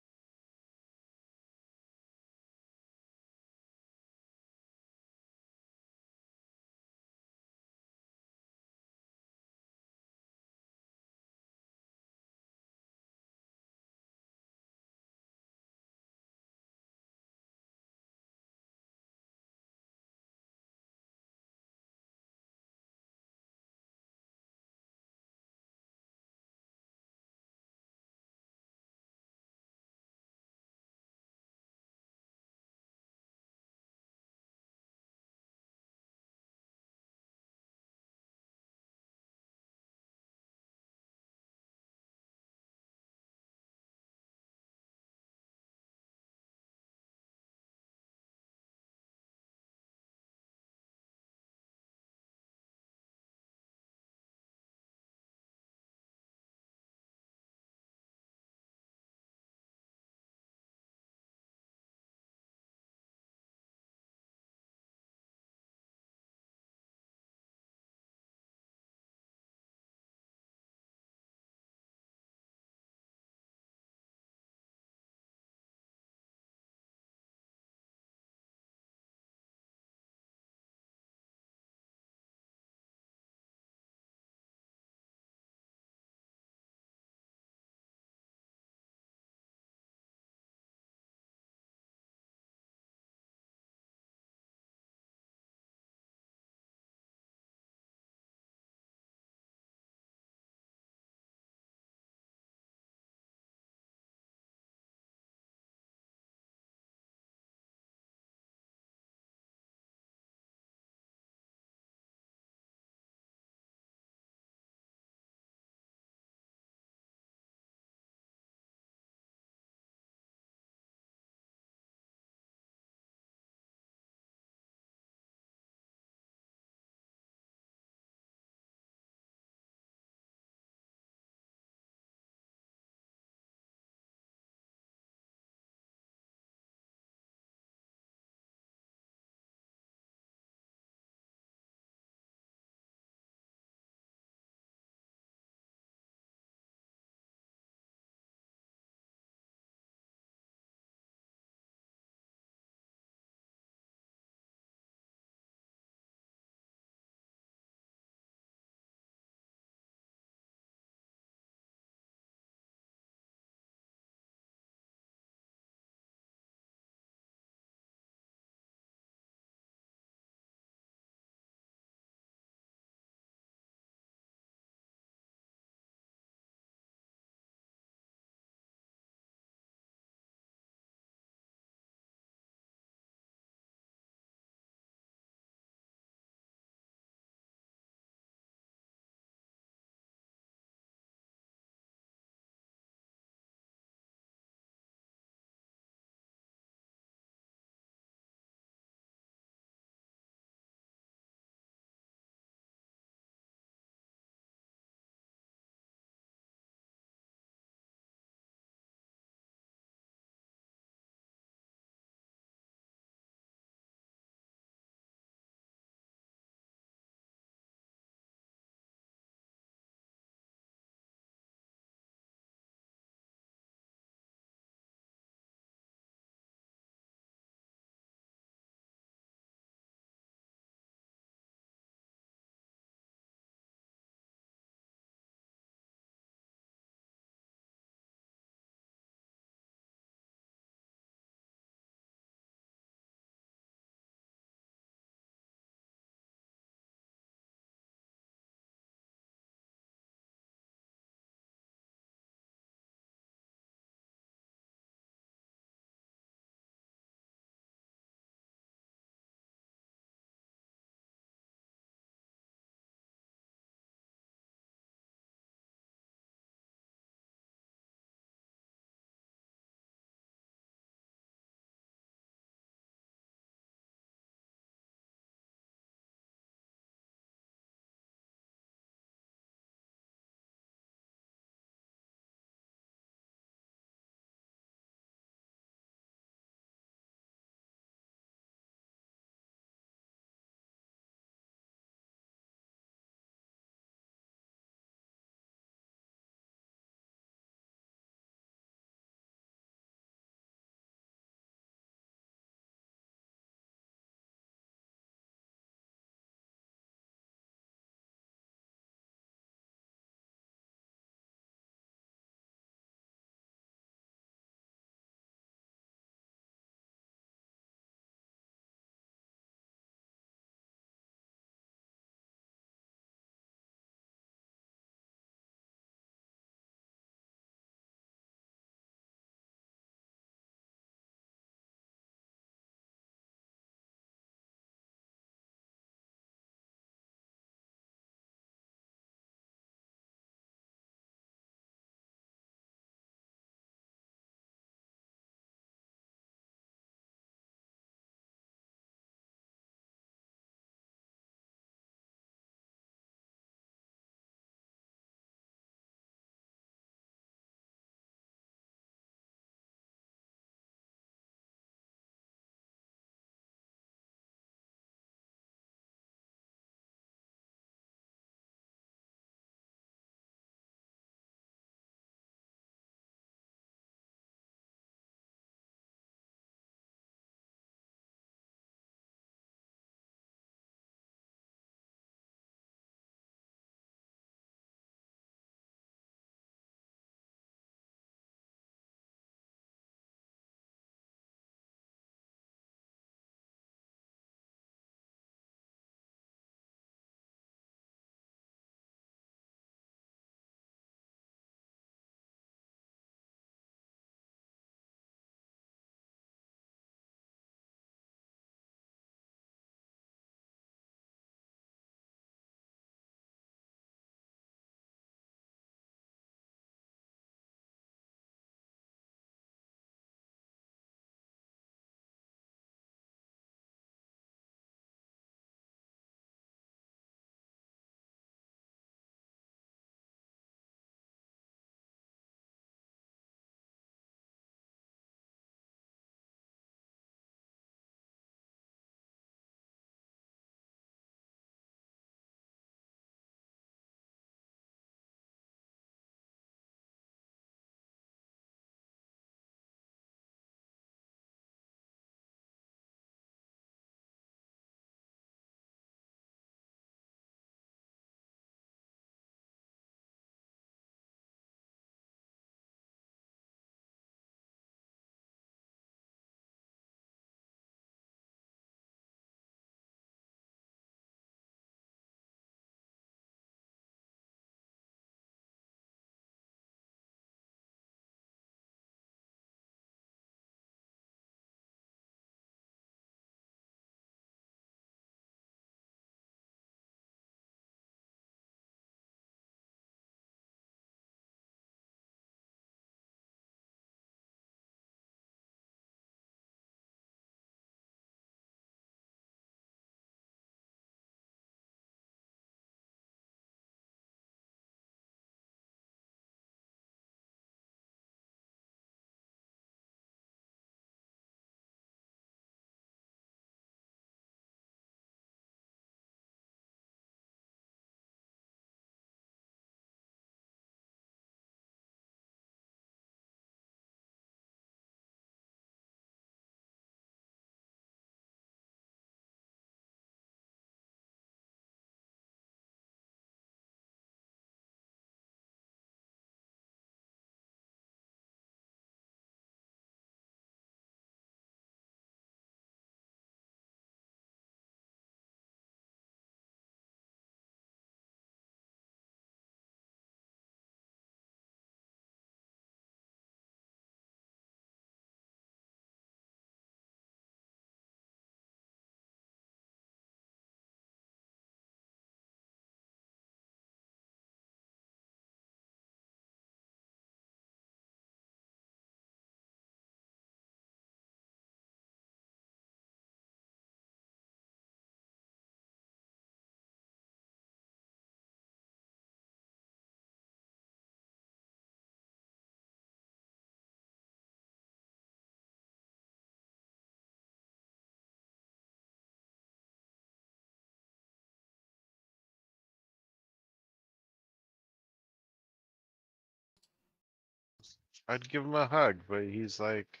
I'd give him a hug, but he's like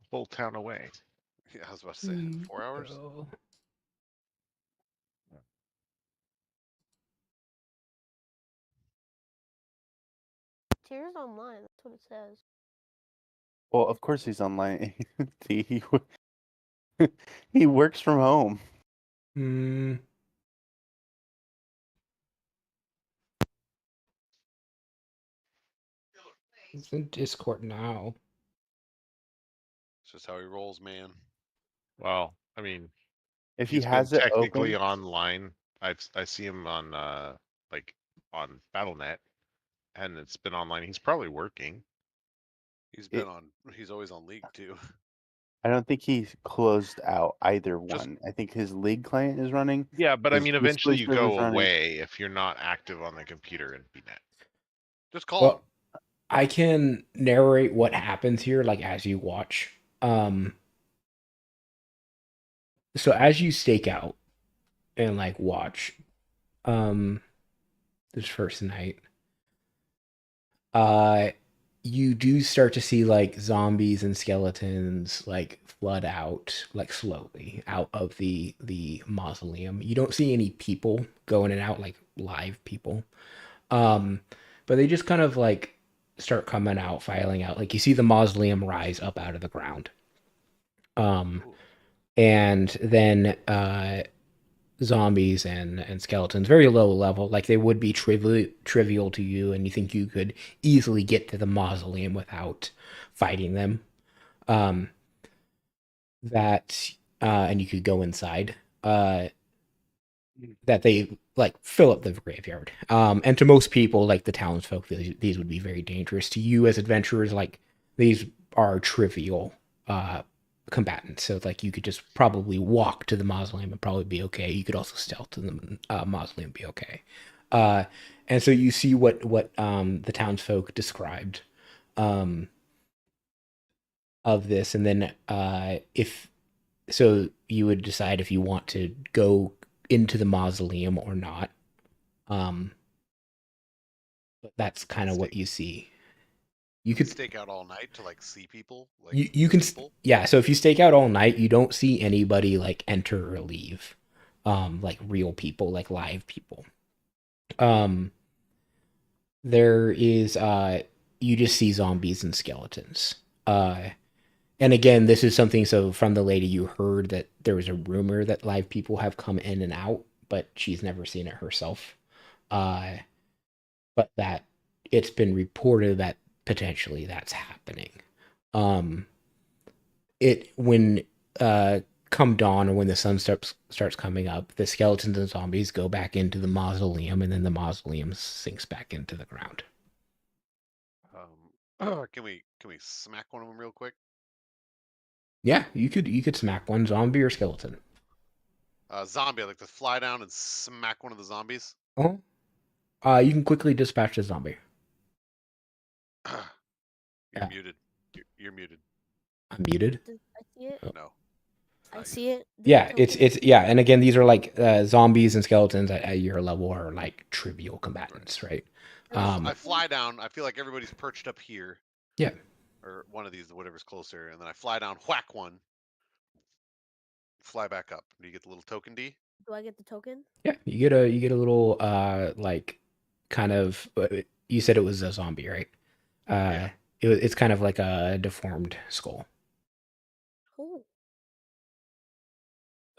a whole town away. Yeah, I was about to say 4 hours. Go. Tears online. That's what it says. Well, of course he's online. He works from home. Hmm. It's in Discord now. It's just how he rolls, man. Well, I mean, If he he's been has it technically open, online. I see him on like on BattleNet, and it's been online. He's probably working. He's been on. He's always on League too. I don't think he's closed out either Just- one. I think his league client is running. Yeah, but I His mean, eventually display you go server's running. away if you're not active on the computer in BNet. Just call him. Well, I can narrate what happens here, like as you watch. So as you stake out and like watch, this first night, you do start to see like zombies and skeletons like flood out like slowly out of the mausoleum. You don't see any people go in and out like live people. But they just kind of like start coming out, filing out. Like you see the mausoleum rise up out of the ground. And then zombies and skeletons, very low level, like they would be trivial to you, and you think you could easily get to the mausoleum without fighting them. And you could go inside. That they like fill up the graveyard. And to most people, like the townsfolk, these would be very dangerous. To you as adventurers, like these are trivial combatants. So like you could just probably walk to the mausoleum and probably be okay. You could also stealth to the mausoleum and be okay. And so you see what the townsfolk described of this, and then if so, you would decide if you want to go into the mausoleum or not. But that's kind of what you see. You could stake out all night to like see people. Like you can people? Yeah. So if you stake out all night, you don't see anybody like enter or leave, like real people, like live people. There is you just see zombies and skeletons. And again, this is something, so from the lady you heard that there was a rumor that live people have come in and out, but she's never seen it herself. But that it's been reported that potentially that's happening. When come dawn, or when the sun starts coming up, the skeletons and zombies go back into the mausoleum, and then the mausoleum sinks back into the ground. Can we smack one of them real quick? Yeah, you could smack one, zombie or skeleton. Zombie, I'd like to fly down and smack one of the zombies. Oh. You can quickly dispatch the zombie. You're Yeah. muted. You're muted. I'm muted. I see it. No. I see it. Yeah, it's yeah, and again, these are like zombies and skeletons at your level are like trivial combatants, right? I fly down. I feel like everybody's perched up here. Yeah. Or one of these, whatever's closer, and then I fly down, whack one, fly back up. Do you get the little token D? Do I get the token? Yeah, you get a little like kind of you said it was a zombie, right? Yeah. It's kind of like a deformed skull. Oh.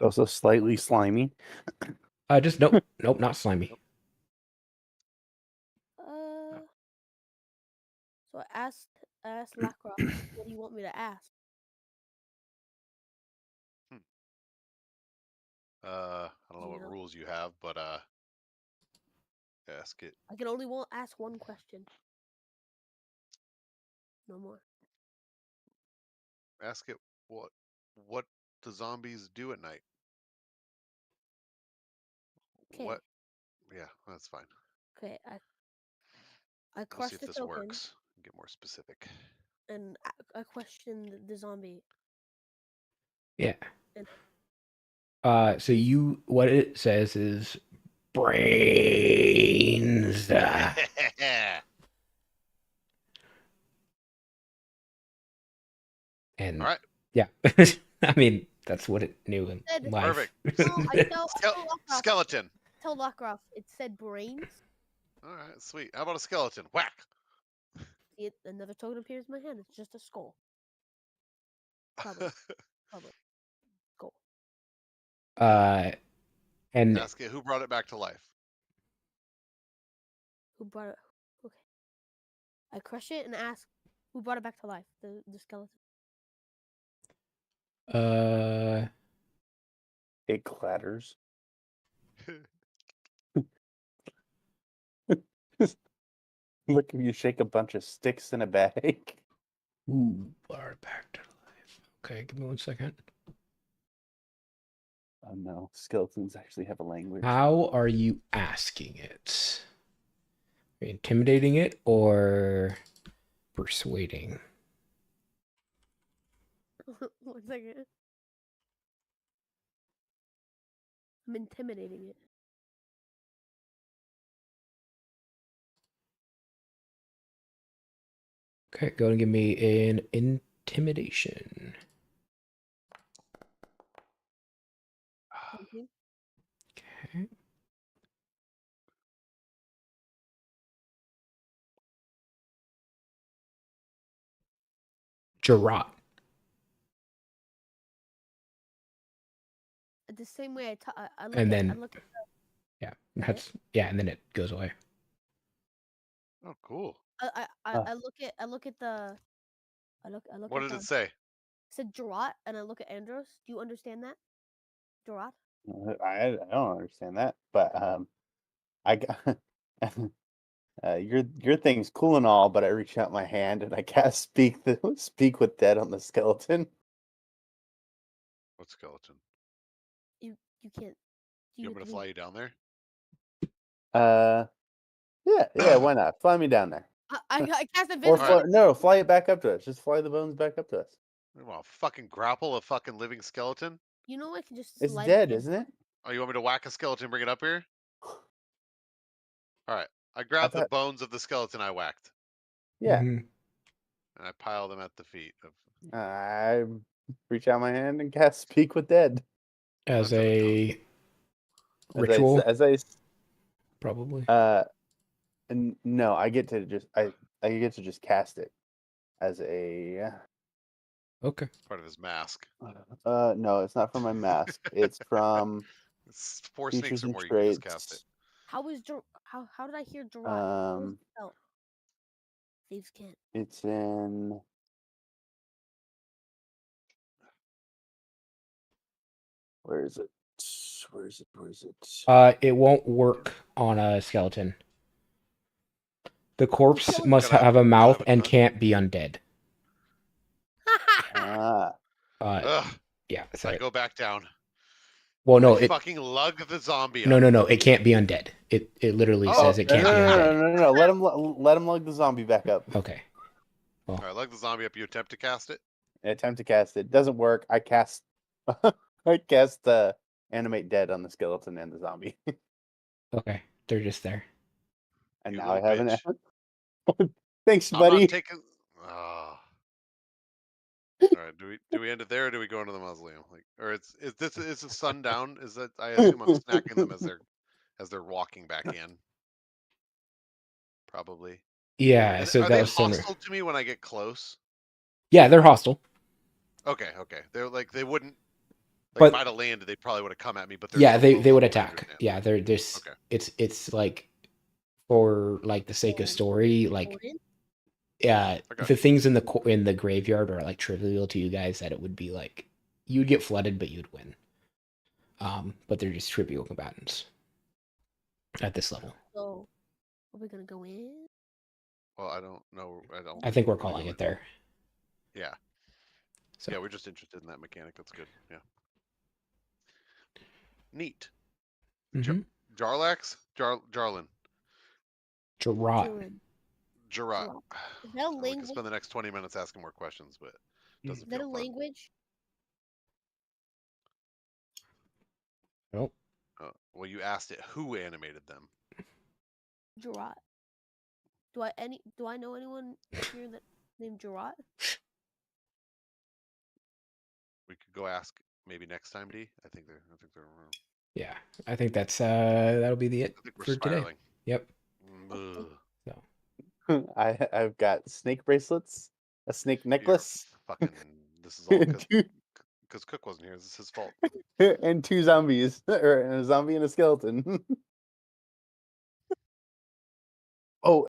Also slightly slimy. Just nope, not slimy. So I asked Lrakrof, what do you want me to ask? I don't know You what know. rules you have, but ask it. I can only ask one question. No more. Ask it what do zombies do at night? Okay. What? Yeah, that's fine. Okay, I We'll crushed see if the this token works. Get more specific. and I questioned the zombie. Yeah. And So what it says is brains. And All right, yeah, I mean that's what it knew in Said- life. No, I tell Lrakrof. skeleton. Tell Lrakrof. It said brains. All right, sweet. How about a skeleton? Whack. See it, another token appears in my hand. It's just a skull. Probably. Skull. And Ask it who brought it back to life. Who brought it? Okay. I crush it and ask who brought it back to life. The skeleton. It clatters. Look, you shake a bunch of sticks in a bag. ooh, bar back to life. Okay, give me 1 second. Oh no, skeletons actually have a language. How are you asking it? Are you intimidating it or persuading? 1 second. I'm intimidating it. Okay, go and give me an intimidation. 17. Okay. Gerard. The same way I look And at then- I look at Yeah, Got that's yeah, and then it goes away. Oh, cool. I look at the I look What at did the it say? it said Gerard and I look at Andros. Do you understand that? Gerard? I don't understand that, but I got your thing's cool and all, but I reach out my hand and I cast speak with dead on the skeleton. What skeleton? You can't. You want me to fly you down there? Yeah, why not? Fly me down there. I cast a Or visible. fly it back up to us. Just fly the bones back up to us. You want to fucking grapple a fucking living skeleton? You know I can just It's slide dead, in. isn't it? Oh, you want me to whack a skeleton, bring it up here? All right. I grabbed the thought- bones of the skeleton I whacked, Yeah. Mhm. and I pile them at the feet of. I reach out my hand and cast speak with dead. As Let's have it a ritual, As I probably. and no, I get to just cast it as a Okay. Part of his mask. no, it's not from my mask. It's from It's 4 features snakes or and more. You can just cast it. traits. How did I hear Gerard? How is it spelled? Thieves can't. It's in where is it? Where is it? It won't work on a skeleton. The corpse Skeleton- must Gotta have a mouth have a and tongue. can't be undead. Ah, Ugh. Yeah. I Sorry. go back down. Well, no, I it fucking lug the zombie no, up. no, no. It can't be undead. It literally Oh, says it no, can't be undead. no. Let him lug the zombie back up. Okay. All right, lug the zombie up. You attempt to cast it. I attempt to cast it. Doesn't work. I cast animate dead on the skeleton and the zombie. Okay. They're just there. And You now I little have an bitch. Thanks, I'm buddy. not taking. Ah. All right. Do we end it there, or do we go into the mausoleum? Like, or is the sun down? Is that I assume I'm snacking them as they're walking back in. Probably. Yeah. And So are that they was sooner. hostile to me when I get close? Yeah, they're hostile. Okay. They're like they wouldn't. Like But- if I'd have landed, they probably would have come at me. But they're Yeah, still they low would level, I attack. understand. Yeah, they're this. Okay. It's like for like the sake of story, like Odin? yeah, Okay. the things in the graveyard are like trivial to you guys that it would be like you'd get flooded but you'd win. But they're just trivial combatants at this level. So, are we gonna go in? Well, I don't know. I think we're we're gonna calling go it in. there. Yeah. So Yeah, we're just interested in that mechanic. That's good. Yeah. Neat. mhm. Jarlax? Jarlin. Gerard. Druid. Gerard. Is that a We can language? spend the next 20 minutes asking more questions, but it doesn't Is that a feel fun. language? Nope. Well, you asked it who animated them. Gerard. Do I know anyone here that named Gerard? could go ask maybe next time, D. I think they're around. Yeah, I think that'll be it I think we're for today. spiraling. Yep. Ugh. So I've got snake bracelets, a snake necklace, Fucking. This is all and because Cook wasn't here. This is his fault. and 2 zombies, or a zombie and a skeleton.